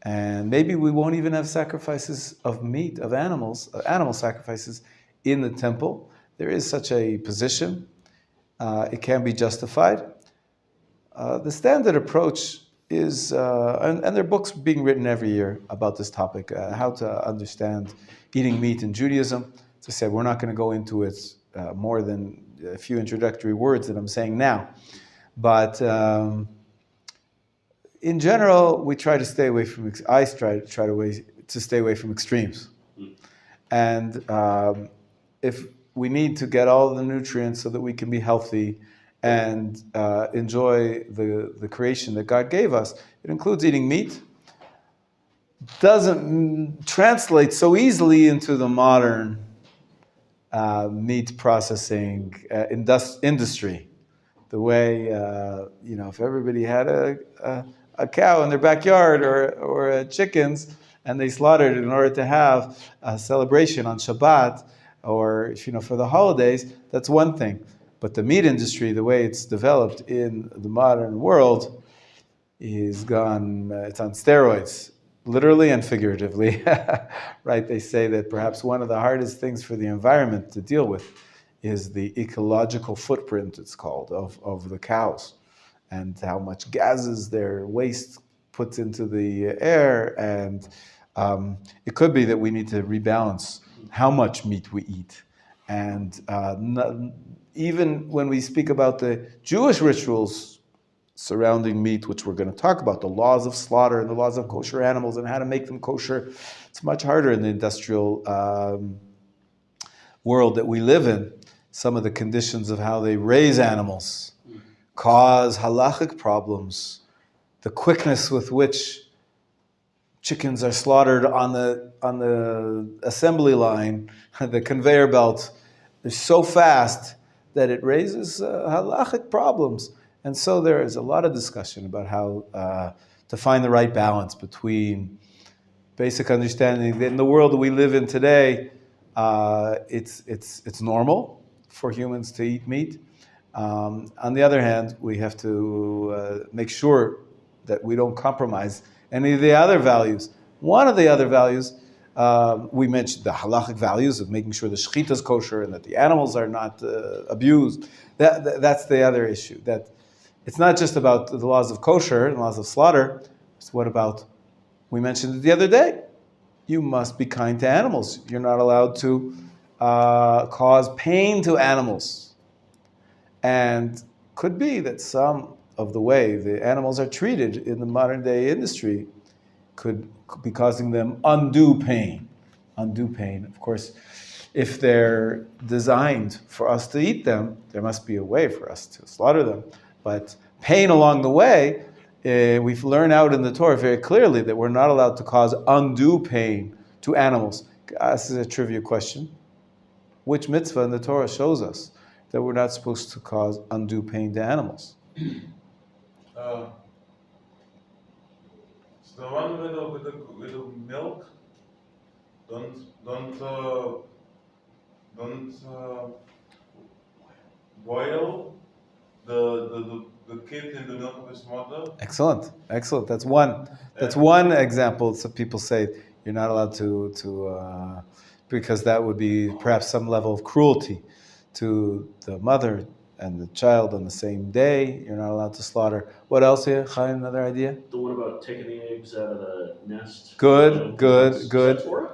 And maybe we won't even have sacrifices of meat, of animals, animal sacrifices in the temple. There is such a position. It can be justified. The standard approach is, and there are books being written every year about this topic, how to understand eating meat in Judaism. As I said, we're not going to go into it more than a few introductory words that I'm saying now. But in general, we try to stay away from, I try to stay away from extremes. And if we need to get all the nutrients so that we can be healthy and enjoy the creation that God gave us, it includes eating meat. Doesn't translate so easily into the modern meat processing industry. The way, if everybody had a cow in their backyard or chickens, and they slaughtered it in order to have a celebration on Shabbat, or for the holidays, that's one thing. But the meat industry, the way it's developed in the modern world, it's on steroids, literally and figuratively. Right? They say that perhaps one of the hardest things for the environment to deal with is the ecological footprint, it's called, of the cows, and how much gases their waste puts into the air. And it could be that we need to rebalance how much meat we eat. And even when we speak about the Jewish rituals surrounding meat, which we're going to talk about, the laws of slaughter and the laws of kosher animals and how to make them kosher, it's much harder in the industrial world that we live in. Some of the conditions of how they raise animals cause halachic problems. The quickness with which chickens are slaughtered on the assembly line, the conveyor belt, they're so fast that it raises halachic problems. And so there is a lot of discussion about how to find the right balance between basic understanding that in the world that we live in today, it's normal for humans to eat meat. On the other hand, we have to make sure that we don't compromise any of the other values. One of the other values, we mentioned the halachic values of making sure the shechita is kosher and that the animals are not abused. That's the other issue. That it's not just about the laws of kosher and laws of slaughter. It's what about, we mentioned it the other day, you must be kind to animals. You're not allowed to cause pain to animals. And could be that some of the way the animals are treated in the modern day industry could be causing them undue pain. Undue pain. Of course, if they're designed for us to eat them, there must be a way for us to slaughter them. But pain along the way, we've learned out in the Torah very clearly that we're not allowed to cause undue pain to animals. This is a trivia question. Which mitzvah in the Torah shows us that we're not supposed to cause undue pain to animals? It's the one with the milk. Don't boil the kid in the milk of his mother. Excellent. That's one example. So people say you're not allowed to because that would be perhaps some level of cruelty to the mother and the child on the same day. You're not allowed to slaughter. What else here? Chaim, another idea? The one about taking the eggs out of the nest. Good. Is that Torah?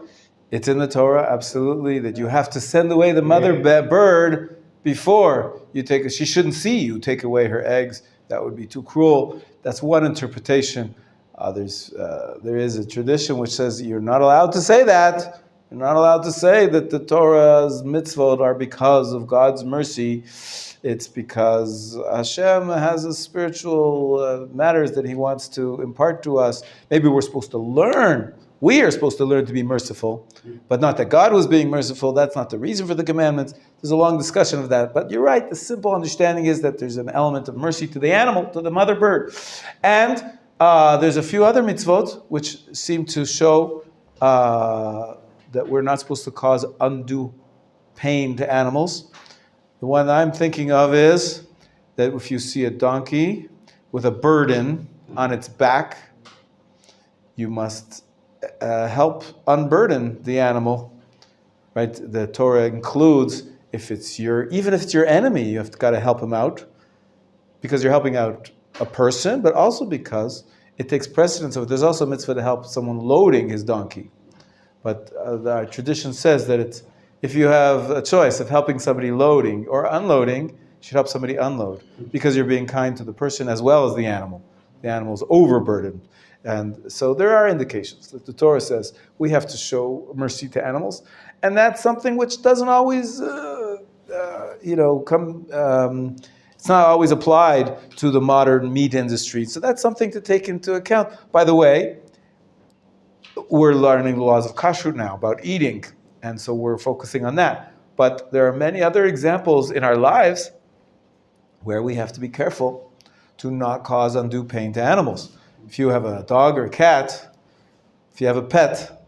It's in the Torah, absolutely, that you have to send away the mother bird before you take it. She shouldn't see you take away her eggs. That would be too cruel. That's one interpretation. There is a tradition which says you're not allowed to say that. You're not allowed to say that the Torah's mitzvot are because of God's mercy. It's because Hashem has a spiritual matters that He wants to impart to us. Maybe we're supposed to learn. We are supposed to learn to be merciful, but not that God was being merciful. That's not the reason for the commandments. There's a long discussion of that. But you're right. The simple understanding is that there's an element of mercy to the animal, to the mother bird. And there's a few other mitzvot which seem to show that we're not supposed to cause undue pain to animals. The one I'm thinking of is that if you see a donkey with a burden on its back, you must help unburden the animal, right? The Torah includes even if it's your enemy, you've got to help him out because you're helping out a person, but also because it takes precedence over. There's also a mitzvah to help someone loading his donkey, but our tradition says that if you have a choice of helping somebody loading or unloading, you should help somebody unload because you're being kind to the person as well as the animal. The animal's overburdened. And so there are indications that the Torah says we have to show mercy to animals, and that's something which doesn't always, it's not always applied to the modern meat industry. So that's something to take into account. By the way, we're learning the laws of kashrut now about eating, and so we're focusing on that. But there are many other examples in our lives where we have to be careful to not cause undue pain to animals. If you have a dog or a cat, if you have a pet,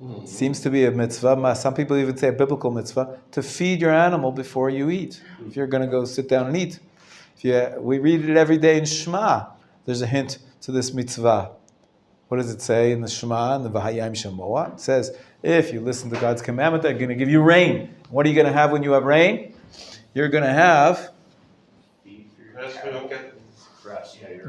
it seems to be a mitzvah. Some people even say a biblical mitzvah to feed your animal before you eat. If you're going to go sit down and eat, we read it every day in Shema. There's a hint to this mitzvah. What does it say in the Shema, in the Vahayim Shemoah? It says, if you listen to God's commandment, I'm going to give you rain. What are you going to have when you have rain? You're going to have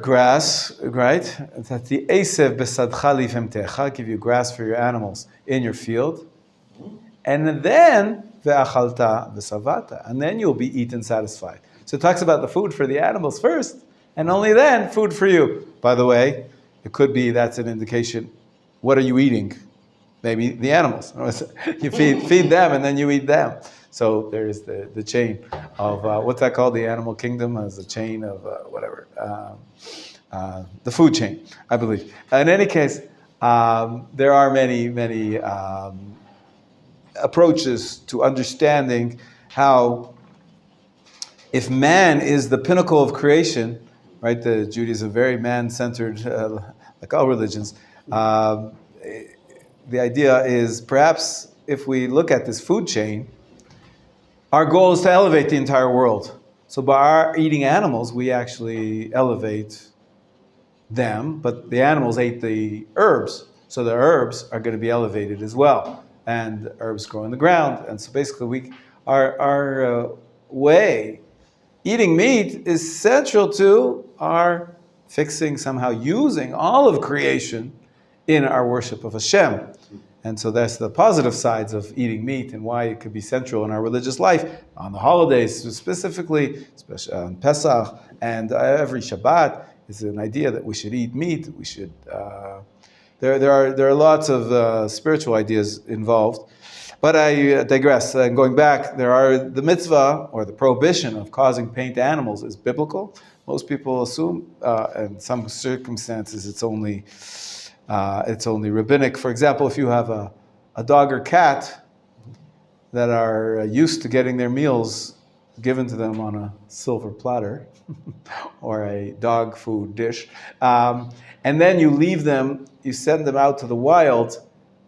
grass, right? That's the Esev besadcha livhemtecha, give you grass for your animals in your field. And then ve'achalta v'savata, and then you'll be eaten satisfied. So it talks about the food for the animals first, and only then food for you. By the way, it could be that's an indication. What are you eating? Maybe the animals. You feed them and then you eat them. So there's the chain of, what's that called? The animal kingdom as a chain of the food chain, I believe. In any case, there are many approaches to understanding how if man is the pinnacle of creation, right? The Judaism is very man-centered, like all religions. The idea is perhaps if we look at this food chain, our goal is to elevate the entire world. So by our eating animals, we actually elevate them, but the animals ate the herbs, so the herbs are going to be elevated as well. And herbs grow in the ground, and so basically our way, eating meat is central to our fixing, somehow using all of creation in our worship of Hashem. And so that's the positive sides of eating meat and why it could be central in our religious life on the holidays, specifically, especially on Pesach and every Shabbat. Is an idea that we should eat meat. We should. There are lots of spiritual ideas involved, but I digress. Going back, there are the mitzvah or the prohibition of causing pain to animals is biblical. Most people assume, in some circumstances, it's only rabbinic. For example, if you have a dog or cat that are used to getting their meals given to them on a silver platter or a dog food dish, and then you leave them, you send them out to the wild,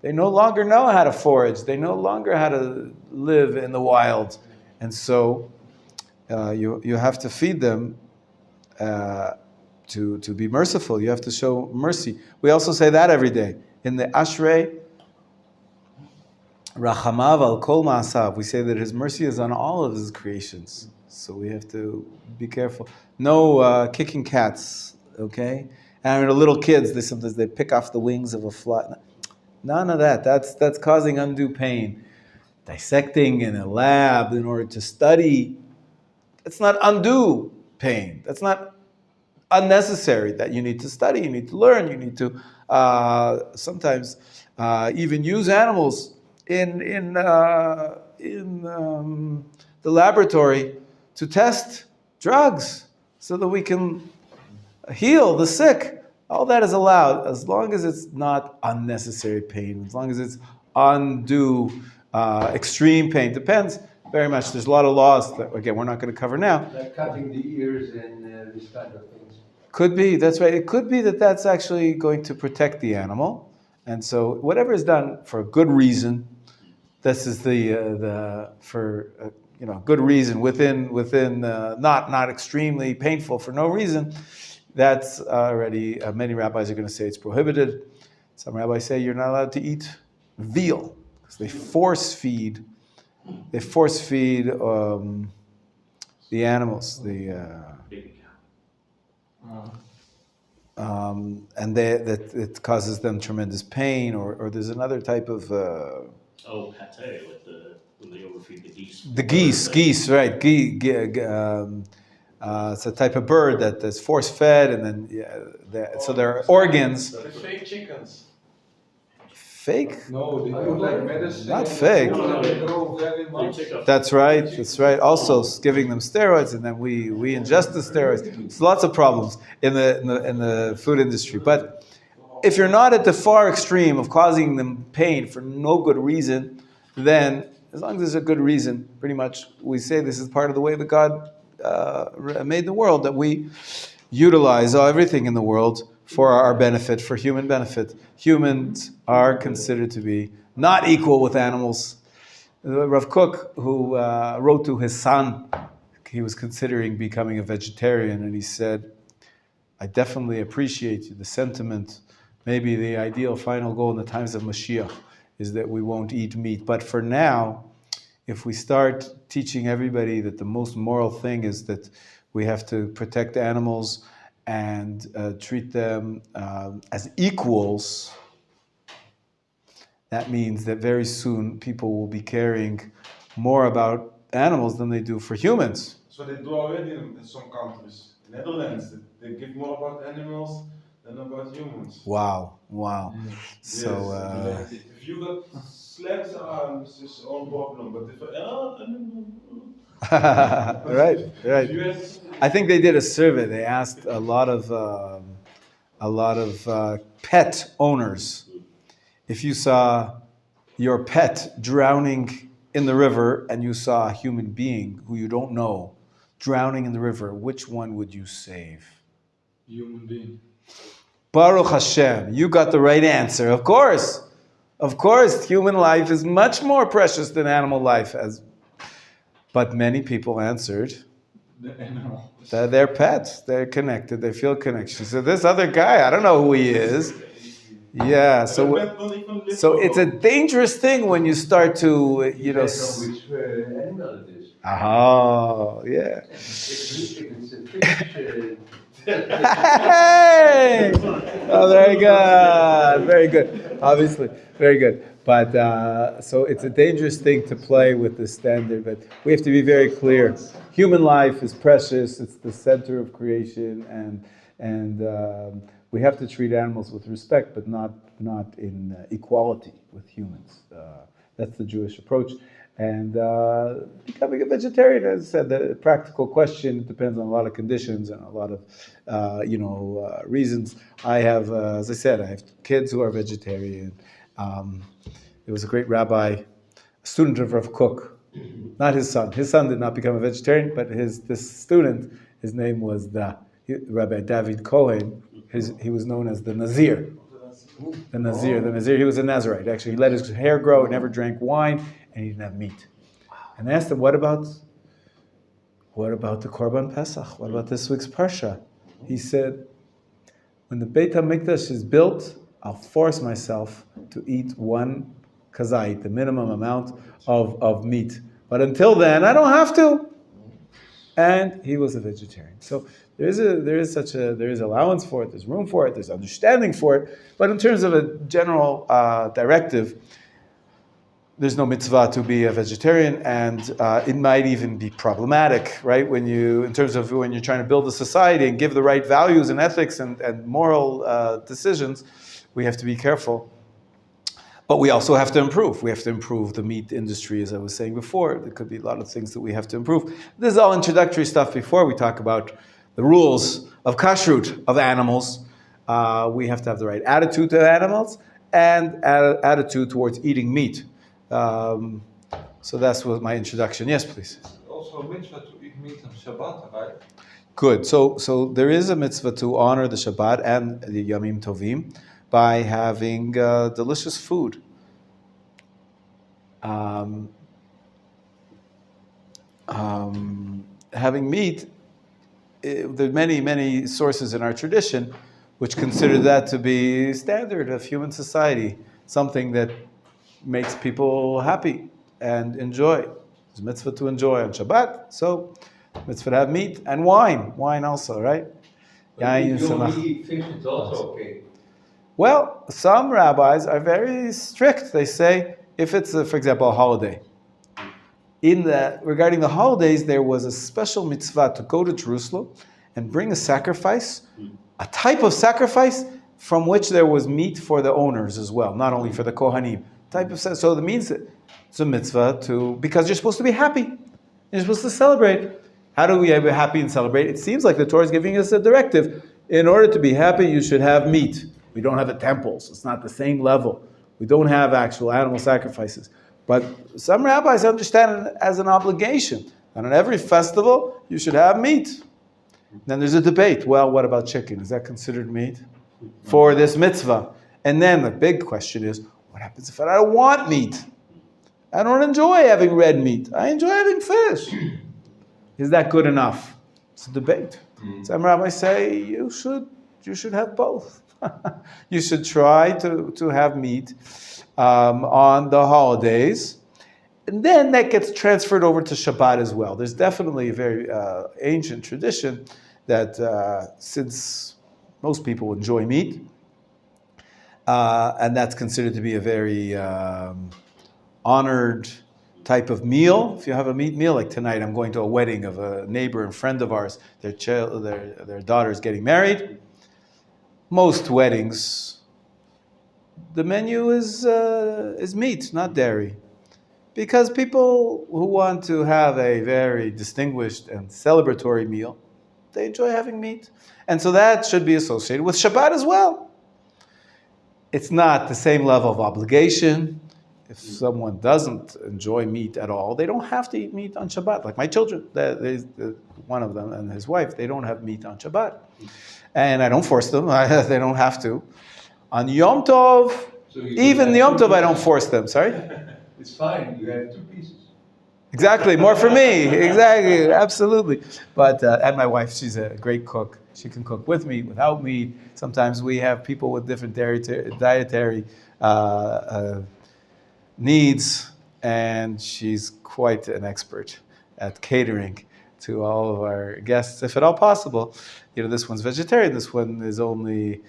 they no longer know how to forage. They no longer how to live in the wild. And so you have to feed them to be merciful. You have to show mercy. We also say that every day. In the Ashrei, Rachamav al kol ma'asav, we say that His mercy is on all of His creations. So we have to be careful. No kicking cats, okay? And little kids, sometimes they pick off the wings of a fly. None of that. That's causing undue pain. Dissecting in a lab in order to study, it's not undue pain. That's not unnecessary. That you need to study, you need to learn, you need to sometimes even use animals in the laboratory to test drugs so that we can heal the sick. All that is allowed as long as it's not unnecessary pain, as long as it's undue, extreme pain. Depends very much. There's a lot of laws that, again, we're not going to cover now. Like cutting the ears and this kind of things. Could be, that's right. It could be that that's actually going to protect the animal. And so whatever is done for a good reason, this is for good reason, within not extremely painful for no reason. That's already, many rabbis are going to say it's prohibited. Some rabbis say you're not allowed to eat veal because they force feed the animals, and that it causes them tremendous pain, or there's another type of pate, like when they overfeed the geese. The geese, right? It's a type of bird that's force-fed, and then so their organs. The fake chickens. Fake? No, they do like medicine. Not fake. No, they grow very much. That's right. That's right. Also, giving them steroids, and then we ingest the steroids. There's lots of problems in the food industry. But if you're not at the far extreme of causing them pain for no good reason, then as long as there's a good reason, pretty much we say this is part of the way that God made the world, that we utilize everything in the world for our benefit, for human benefit. Humans are considered to be not equal with animals. Rav Kook, who wrote to his son, he was considering becoming a vegetarian, and he said, I definitely appreciate the sentiment. Maybe the ideal final goal in the times of Mashiach is that we won't eat meat. But for now, if we start teaching everybody that the most moral thing is that we have to protect animals and treat them as equals, that means that very soon people will be caring more about animals than they do for humans. So they do already in some countries. Netherlands, they give more about animals than about humans. Wow. So Yes. If you got slabs arms, it's all problem. But if right. US, I think they did a survey. They asked a lot of pet owners, if you saw your pet drowning in the river and you saw a human being who you don't know drowning in the river, which one would you save? Human being. Baruch Hashem, you got the right answer. Of course, human life is much more precious than animal life. But many people answered The animal. that they're pets. They're connected. They feel connection. So this other guy, I don't know who he is. Yeah. So it's a dangerous thing when you start to, Depends on which animal it is. Oh, yeah. If it's a fish, Hey! Oh, very good. Obviously, very good. But so it's a dangerous thing to play with the standard. But we have to be very clear. Human life is precious. It's the center of creation, and we have to treat animals with respect, but not in equality with humans. That's the Jewish approach. And becoming a vegetarian, as I said, the practical question, it depends on a lot of conditions and a lot of, reasons. I have, as I said, I have kids who are vegetarian. There was a great rabbi, a student of Rav Kook, not his son. His son did not become a vegetarian, but this student, his name was Rabbi David Cohen. He was known as the Nazir. The Nazir. He was a Nazirite. Actually, he let his hair grow, never drank wine, and he didn't have meat. And I asked him, what about the Korban Pesach? What about this week's Parsha? He said, when the Beit HaMikdash is built, I'll force myself to eat one kazait, the minimum amount of meat. But until then, I don't have to. And he was a vegetarian. So there is allowance for it, there's room for it, there's understanding for it. But in terms of a general directive, there's no mitzvah to be a vegetarian, and it might even be problematic, right? In terms of when you're trying to build a society and give the right values and ethics and moral decisions, we have to be careful. But we also have to improve. We have to improve the meat industry, as I was saying before. There could be a lot of things that we have to improve. This is all introductory stuff before we talk about the rules of kashrut of animals. We have to have the right attitude to animals and attitude towards eating meat. So that's what my introduction. Yes, please. Also a mitzvah to eat meat on Shabbat, right? Good. So there is a mitzvah to honor the Shabbat and the Yamim Tovim by having delicious food. Having meat, there are many sources in our tradition which consider that to be standard of human society, something that makes people happy and enjoy. It's a mitzvah to enjoy on Shabbat, so mitzvah to have meat and wine also, right? But if you only eat fish, it's also okay. Well, some rabbis are very strict. They say if it's, for example, a holiday. Regarding the holidays, there was a special mitzvah to go to Jerusalem and bring a sacrifice, a type of sacrifice from which there was meat for the owners as well, not only for the Kohanim. So that means it's a mitzvah because you're supposed to be happy. You're supposed to celebrate. How do we be happy and celebrate? It seems like the Torah is giving us a directive. In order to be happy, you should have meat. We don't have the temples. It's not the same level. We don't have actual animal sacrifices. But some rabbis understand it as an obligation. And on every festival, you should have meat. Then there's a debate. Well, what about chicken? Is that considered meat for this mitzvah? And then the big question is, what happens if I don't want meat? I don't enjoy having red meat. I enjoy having fish. Is that good enough? It's a debate. Some rabbis say you should have both. You should try to have meat on the holidays. And then that gets transferred over to Shabbat as well. There's definitely a very ancient tradition that since most people enjoy meat, and that's considered to be a very honored type of meal. If you have a meat meal, like tonight, I'm going to a wedding of a neighbor and friend of ours. Their daughter is getting married. Most weddings, the menu is meat, not dairy, because people who want to have a very distinguished and celebratory meal, they enjoy having meat, and so that should be associated with Shabbat as well. It's not the same level of obligation. If someone doesn't enjoy meat at all, they don't have to eat meat on Shabbat. Like my children, one of them and his wife, they don't have meat on Shabbat. And I don't force them. They don't have to. On Yom Tov, even the Yom Tov, I don't force them. Sorry? It's fine. You have 2 pieces. Exactly. More for me. Exactly. Absolutely. But, and my wife, she's a great cook. She can cook with me, without me. Sometimes we have people with different dietary needs, and she's quite an expert at catering to all of our guests, if at all possible. This one's vegetarian. This one is only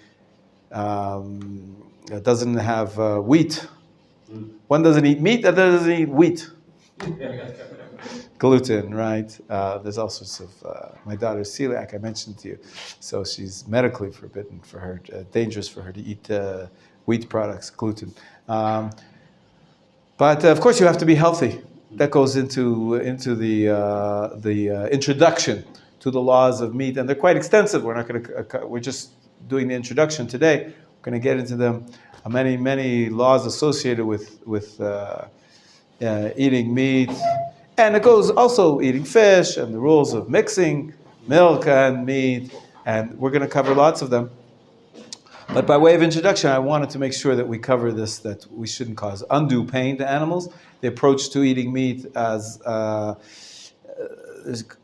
doesn't have wheat One doesn't eat meat, the other doesn't eat wheat. Gluten, right? There's all sorts of. My daughter's celiac, I mentioned to you, so she's medically forbidden for her, dangerous for her to eat wheat products, gluten. But of course, you have to be healthy. That goes into the introduction to the laws of meat, and they're quite extensive. We're just doing the introduction today. We're going to get into them. Many laws associated with eating meat, and it goes also eating fish and the rules of mixing milk and meat, and we're going to cover lots of them. But by way of introduction, I wanted to make sure that we cover this, that we shouldn't cause undue pain to animals. The approach to eating meat is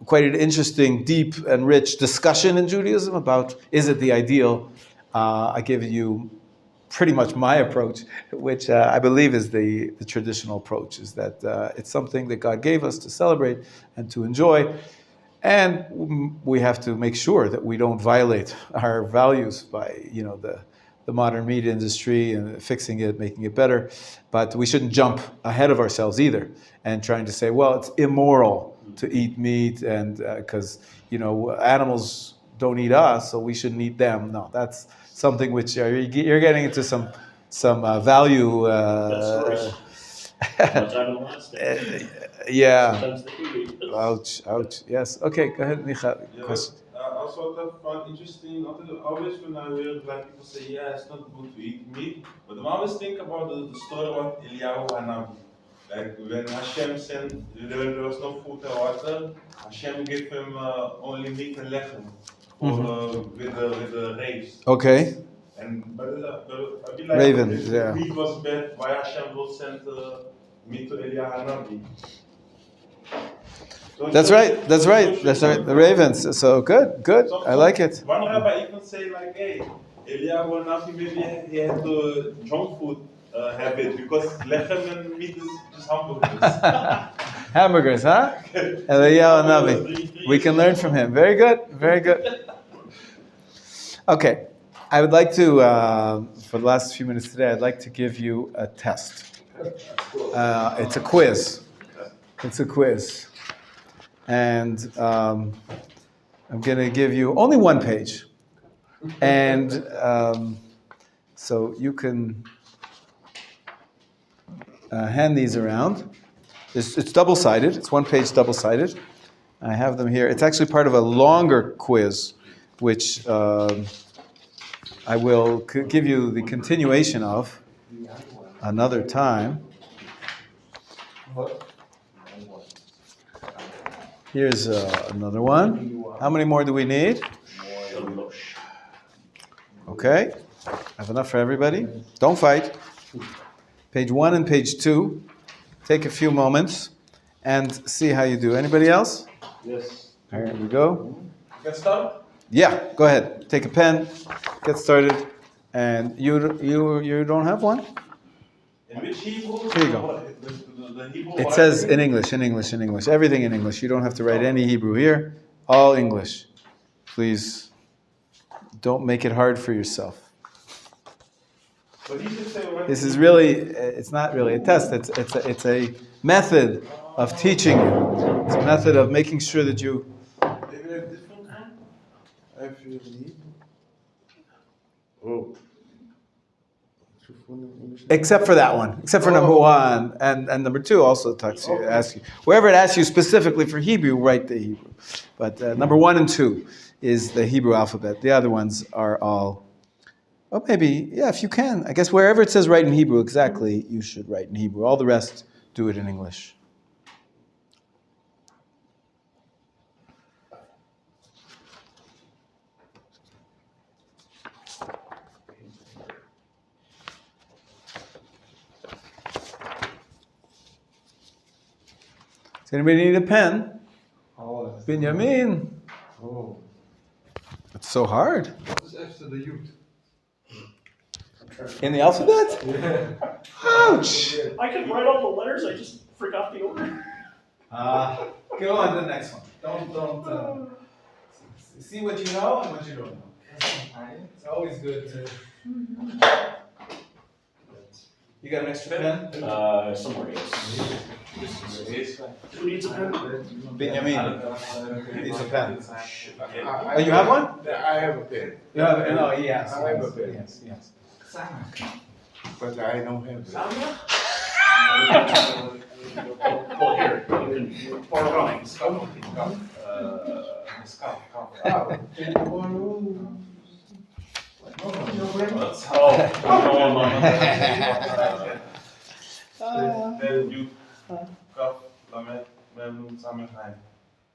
quite an interesting, deep, and rich discussion in Judaism about, is it the ideal? I give you pretty much my approach, which I believe is the traditional approach, is that it's something that God gave us to celebrate and to enjoy. And we have to make sure that we don't violate our values by, the modern meat industry and fixing it, making it better. But we shouldn't jump ahead of ourselves either and trying to say, well, it's immoral to eat meat, and because animals don't eat us, so we shouldn't eat them. No, that's something which you're getting into some value. Yeah. Ouch. Yes. Okay, go ahead, Micha. Question. Also, I found interesting, always when I hear like people say, yeah, it's not good to eat meat, but I always think about the story about Eliyahu Hanavi. Like when Hashem sent, there was no food or water, Hashem gave him only meat and lechem with the raves. Okay. But I feel like ravens, if meat was bad, why Hashem will send meat to Eliyahu Hanavi? That's right. The ravens. So good. I like it. One rabbi even say like, hey, Eliyahu Hanavi maybe he had the junk food habit because lechem and meat is just hamburgers. Hamburgers, huh? Eliyahu Hanavi. We can learn from him. Very good. Okay. I would like to, for the last few minutes today, I'd like to give you a test. It's a quiz. And I'm going to give you only one page. And so you can hand these around. It's double-sided. It's one page double-sided. I have them here. It's actually part of a longer quiz, which I will give you the continuation of another time. Here's another one. How many more do we need? Okay. I have enough for everybody. Don't fight. Page 1 and page 2. Take a few moments and see how you do. Anybody else? Yes. Here we go. Get started? Yeah, go ahead. Take a pen. Get started. And you don't have one? In which Hebrew? Here you go. The Hebrew It says in English. Everything in English. You don't have to write any Hebrew here. All English. Please don't make it hard for yourself. This is really, it's not really a test. It's a method of teaching you. It's a method of making sure that you... Oh. Except for that one. Except for number 1 and number 2 also asks you. Wherever it asks you specifically for Hebrew, write the Hebrew. But number 1 and 2 is the Hebrew alphabet. The other ones are all... Oh, maybe, yeah, if you can. I guess wherever it says write in Hebrew, exactly, you should write in Hebrew. All the rest, do it in English. Does anybody need a pen? Binyamin. Oh. It's so hard. What is after the youth? In the alphabet? Yeah. Ouch! I can write all the letters, I just forgot the order. Go on to the next one. Don't see what you know and what you don't know. It's always good to... You got an extra pen? Somewhere, yes. Who needs a pen? Benjamin needs a pen. Oh, you have one? I have a pen. You have it? No, he has. I have a pen. Yes. But I don't have it. Well, here, you can borrow mine.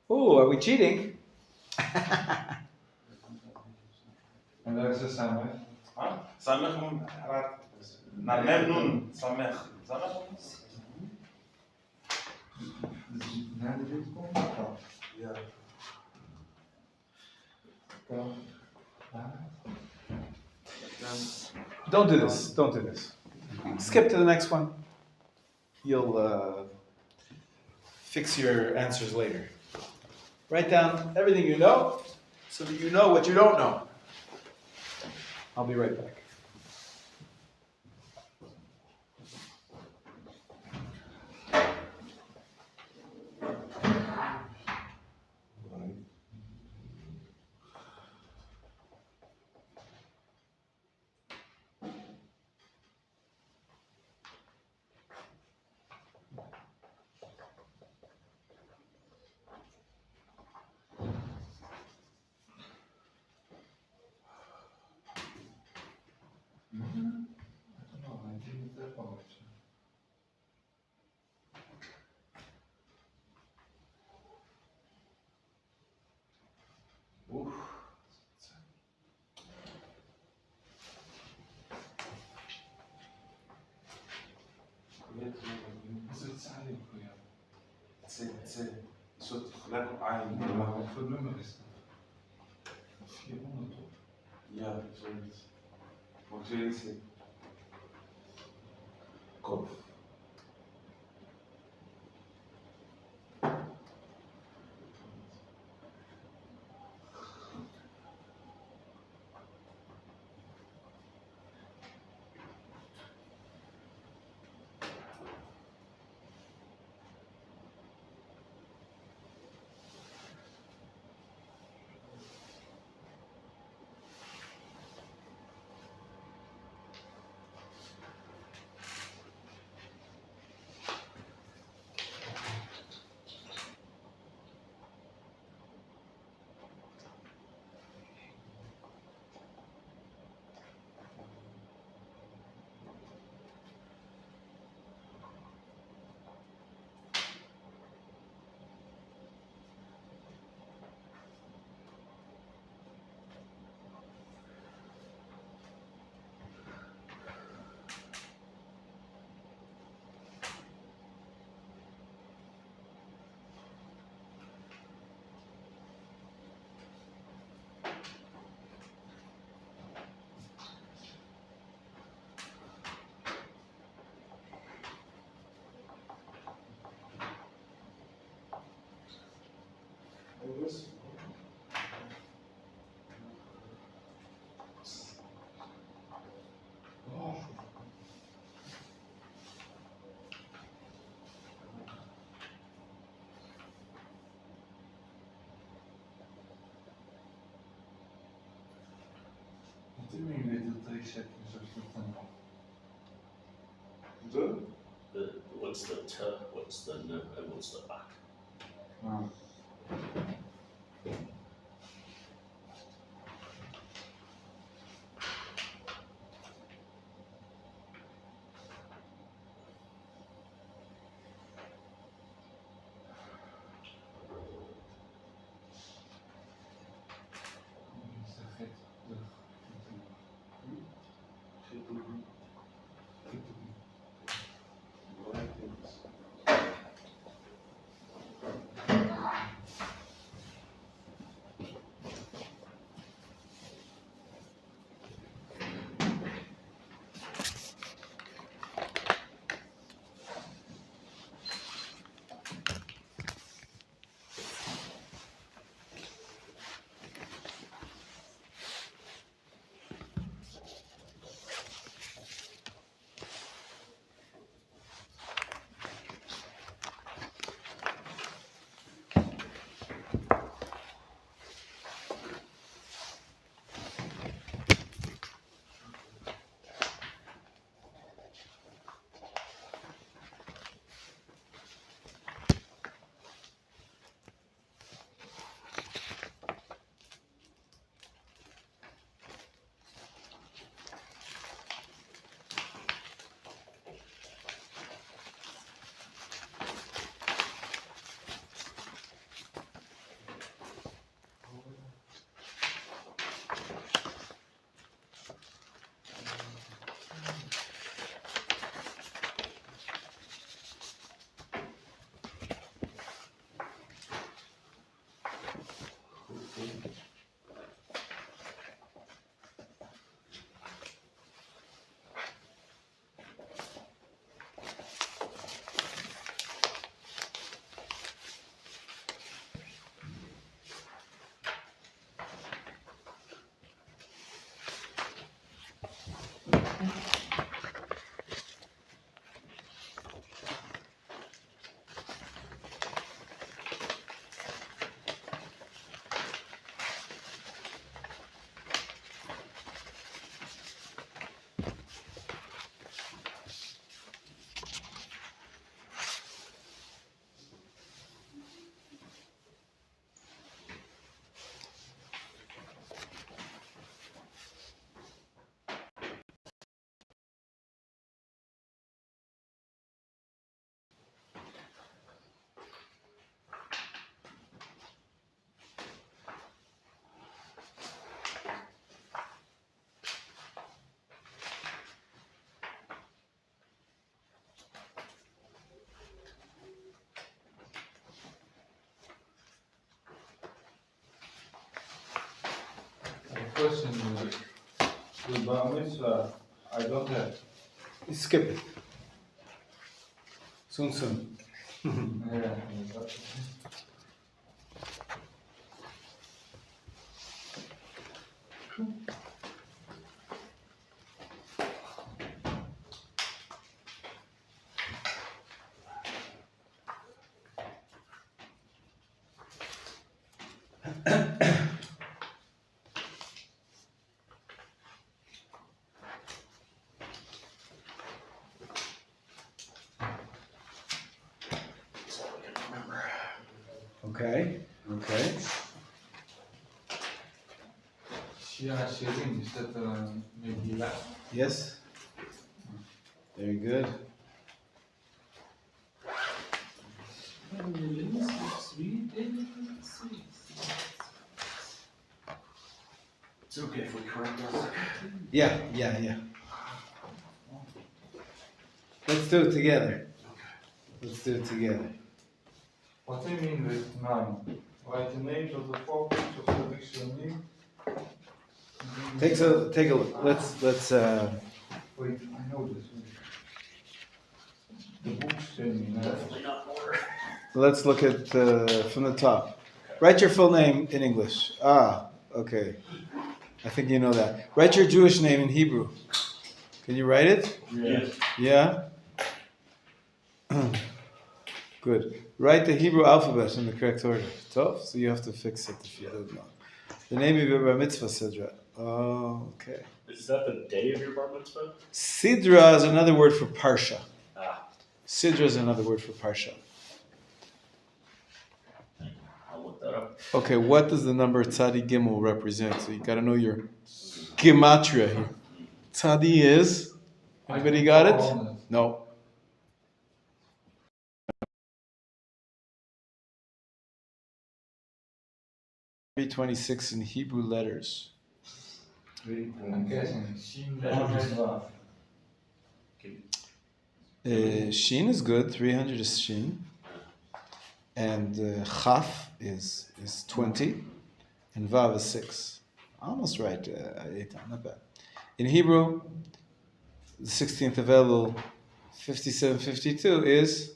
Oh, are we cheating? En daar is de samen. Naar mem nun, samech. Samech? Dus na de dit komt. Ja. Don't do this. Don't do this. Skip to the next one. You'll fix your answers later. Write down everything you know so that you know what you don't know. I'll be right back. Een soort gelijk op aan. Wat voor nummer is dat? 400 toch? Ja, zoiets. Mag ik zoiets zien? Kop. Natuurlijk weet dat 3 seconds of dat dan nog. What's the t, what's the n, and what's the ak? question. The bar mitzvah, I don't have. Skip it. Soon. Yeah. Okay. Ja, Shirin, is that maybe last? Yes. Very good. It's okay if we correct that. Yeah. Let's do it together. What do you mean with 9? Write the names of the 4 books of the Rishonim. Take a look. Let's Wait, I know this. The books Definitely not more. let's look at from the top. Write your full name in English. Okay. I think you know that. Write your Jewish name in Hebrew. Can you write it? Yeah. Yeah? Good. Write the Hebrew alphabet in the correct order. Tough, so you have to fix it if you don't know. The name of your bar mitzvah sidra. Oh, okay. Is that the day of your bar mitzvah? Sidra is another word for parsha. Sidra is another word for parsha. I'll look that up. Okay, what does the number Tzadi Gimel represent? So you got to know your gematria here. Tzadi is? Anybody got it? No. 326 in Hebrew letters. I'm guessing Shin Vav. Shin is good. 300 is Shin. And Chaf is 20. And Vav is 6. Almost right. Not bad. In Hebrew, the 16th of Elul, 5752 is,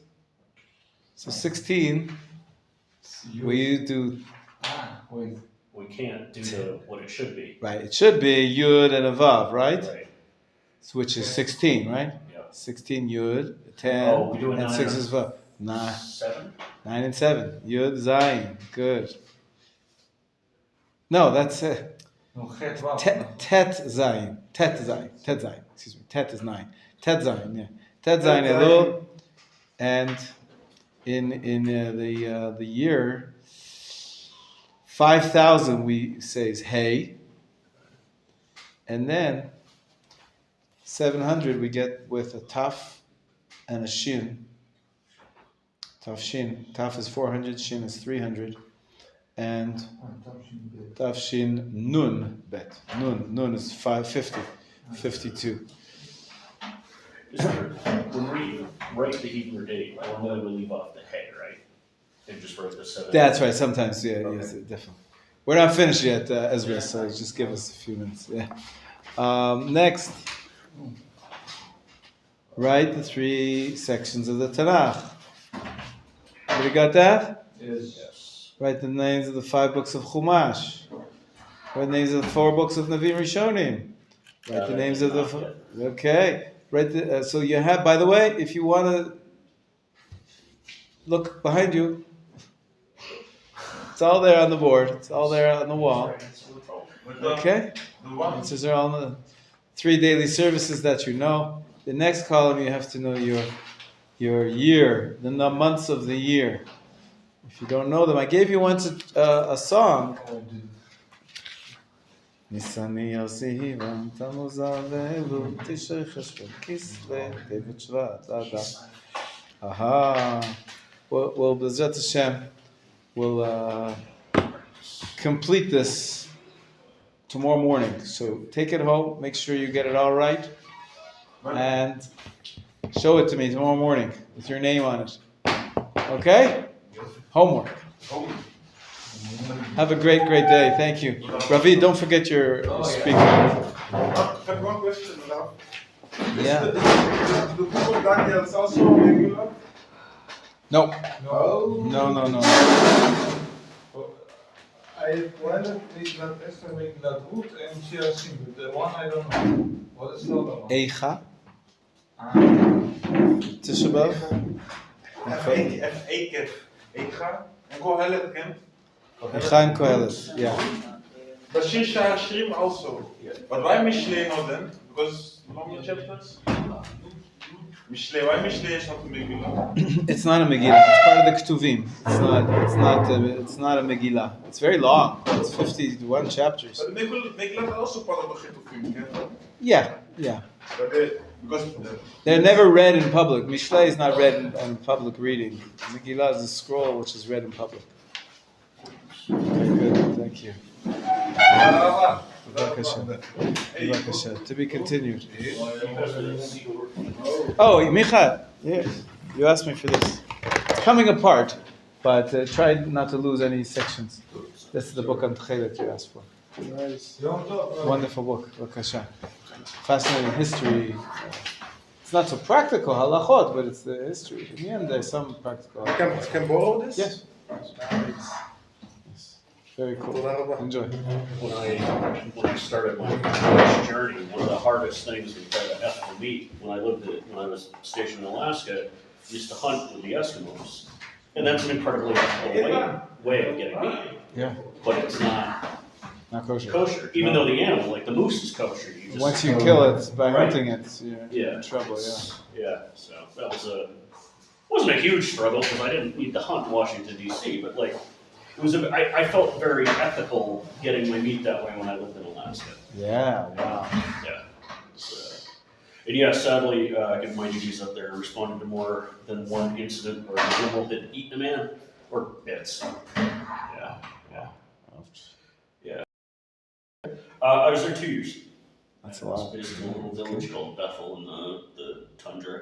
so 16, we do, Wait. We can't do what it should be. right, it should be Yud and a Vav, right? Right. So which is 16, right? Yeah. 16 Yud, 10, Oh, we do a and 9 6 and is Vav. 7? 9 and 7. Yud, Zayin. Good. No, that's it. No, Chet Vav. Tet Zayin. Excuse me. Tet is 9. Tet Zayin, yeah. Tet Zayin Elul. And in the year 5,000 we say is Hey. And then 700 we get with a Taf and a Shin. Taf Shin. Taf is 400, Shin is 300. And Taf Shin Nun Bet. Nun is 550. 52. When we write the Hebrew date, normally we leave off the hey, right? And just wrote the 7. That's right, sometimes, yeah, Okay. yes, definitely. We're not finished yet, Ezra, so just give us a few minutes. Yeah. Next, write the 3 sections of the Tanakh. Everybody got that? Yes. Write the names of the 5 books of Chumash. Write the names of the 4 books of Nevi'im Rishonim. Write the names of the... Okay. Write the, so you have, by the way, if you want to look behind you, it's all there on the board. It's all there on the wall. Okay? The Answers are all in the 3 daily services that you know. The next column, you have to know your year, the months of the year. If you don't know them, I gave you once a song. Nisani Yosivan Tamuza Velu Tisha Cheshvan Kisle David Shvat Adar. Aha. Well, B'ezrat Hashem, we'll complete this tomorrow morning. So take it home, make sure you get it all right, and show it to me tomorrow morning with your name on it. Okay? Homework. Have a great day. Thank you. Rabbi, don't forget your speaker. I have one question, Rav. Yeah. The book of Daniel is also regular? No. No. No. I wanted Megillat Esther, Megillat Ruth, and Shirasim, but the one I don't know. What is the other one? Eicha. Tisha B'Av. Eicha. En Kohelet kent. Eicha and Kohelet. Yeah. But Shir Shirim also. But why Mishlei not then? Because how many chapters? Mishlei. Why Mishlei is not a Megillah? It's not a Megillah. It's part of the Ketuvim. It's not a Megillah. It's very long. It's 51 chapters. But Megillah is also part of the Ketuvim. Yeah. But because they're never read in public. Mishlei is not read in public reading. Megillah is a scroll which is read in public. Okay, good. Thank you. To be continued. Oh, Micha, yes, you asked me for this. It's coming apart, but try not to lose any sections. This is the book on Tchelet you asked for. Nice. Wonderful book. B'kasha. Fascinating history. It's not so practical, halachot, but it's the history. In the end, there's some practical. I can borrow this? Yes. Very cool. Enjoy. When I started my journey, one of the hardest things we tried to ethically meet when I was stationed in Alaska, used to hunt with the Eskimos, and that's an incredibly ethical way of getting meat. Yeah. But it's not kosher. Even though the animal, like the moose, is kosher. Once you kill it by hunting it, you're in trouble. Yeah. So that wasn't a huge struggle because I didn't need to hunt in Washington D.C. But like. I felt very ethical getting my meat that way when I lived in Alaska. Yeah, wow. Yeah. And sadly, given my duties up there, I responded to more than one incident where an animal had eaten a man, or bits. Yeah. I was there 2 years. That's a lot. It's basically a little village called Bethel in the tundra.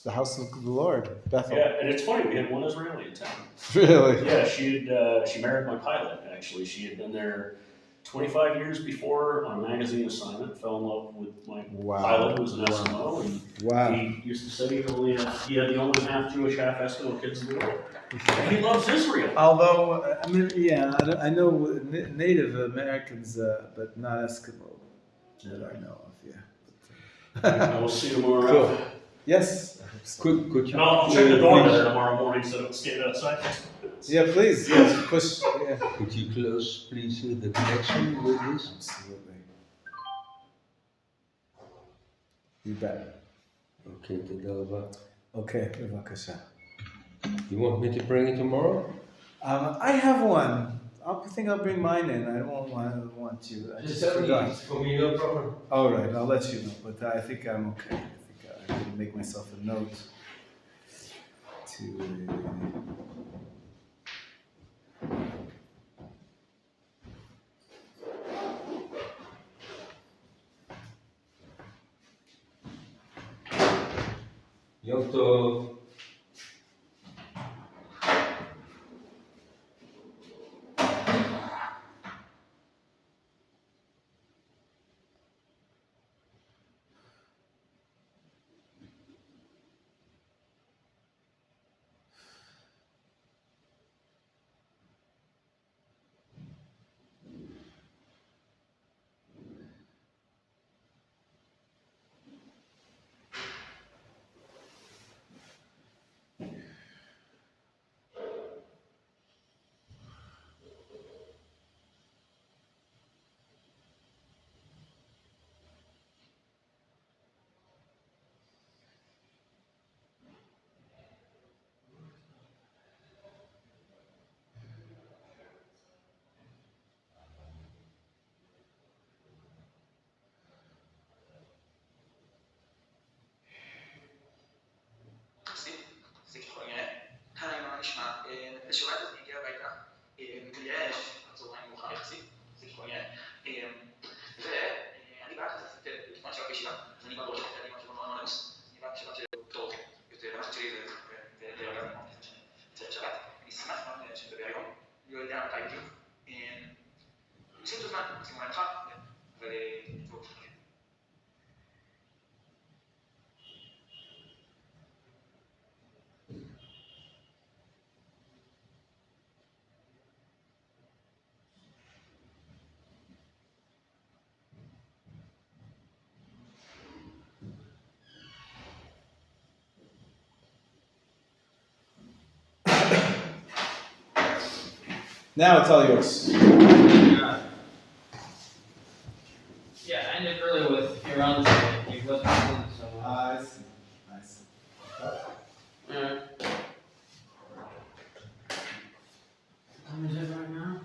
The house of the Lord, Bethel. Yeah, and it's funny, we had one Israeli in town. Really? Yeah, she married my pilot, actually. She had been there 25 years before on a magazine assignment, fell in love with my pilot, who was an Eskimo, and he used to say he had the only half Jewish, half Eskimo kids in the world. And he loves Israel. Although, I know Native Americans, but not Eskimo, that I know of, I will see you tomorrow. Cool. Yes. Could you? I'll check the door there tomorrow morning so I don't stand outside. Yeah, please. Yes, push. Yeah. Could you close, please, the connection with this? Absolutely. You bet. Okay, Tadalva. Okay, bevakasha. You want me to bring it tomorrow? I have one. I think I'll bring mine in. I don't want you. I just forgot. For me, no problem. All right, I'll let you know. But I think I'm okay. I can make myself a note to. Yom Tov. Now it's all yours. Yeah, I ended early with your own thing. You wasn't in, so. I see. I see. Alright. What time is it right now?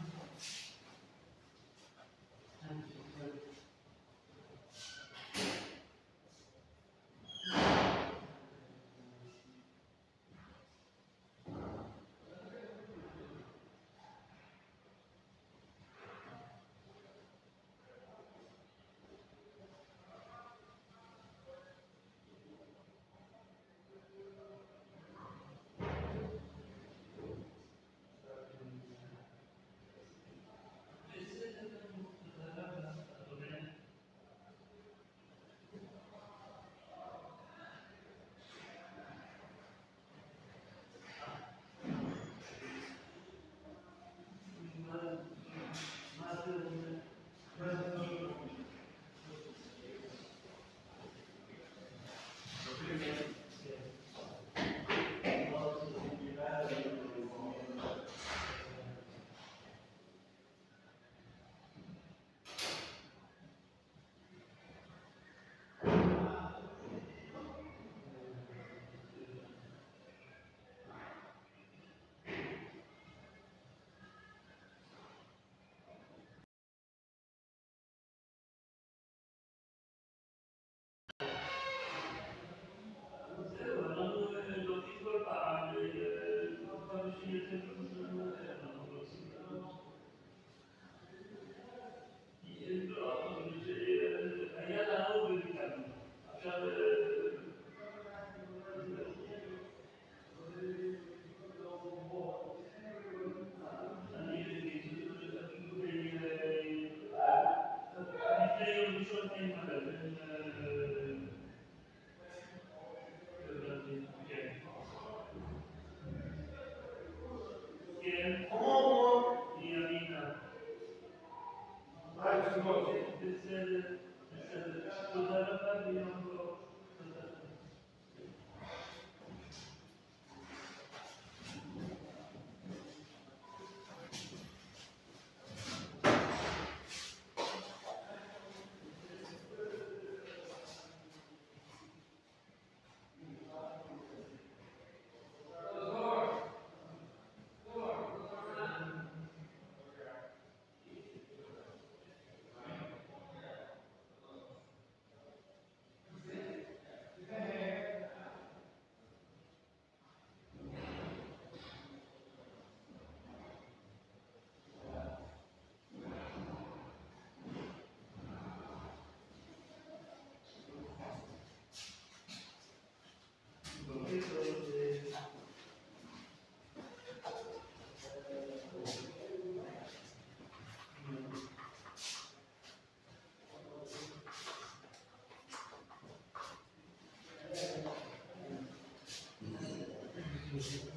10:52.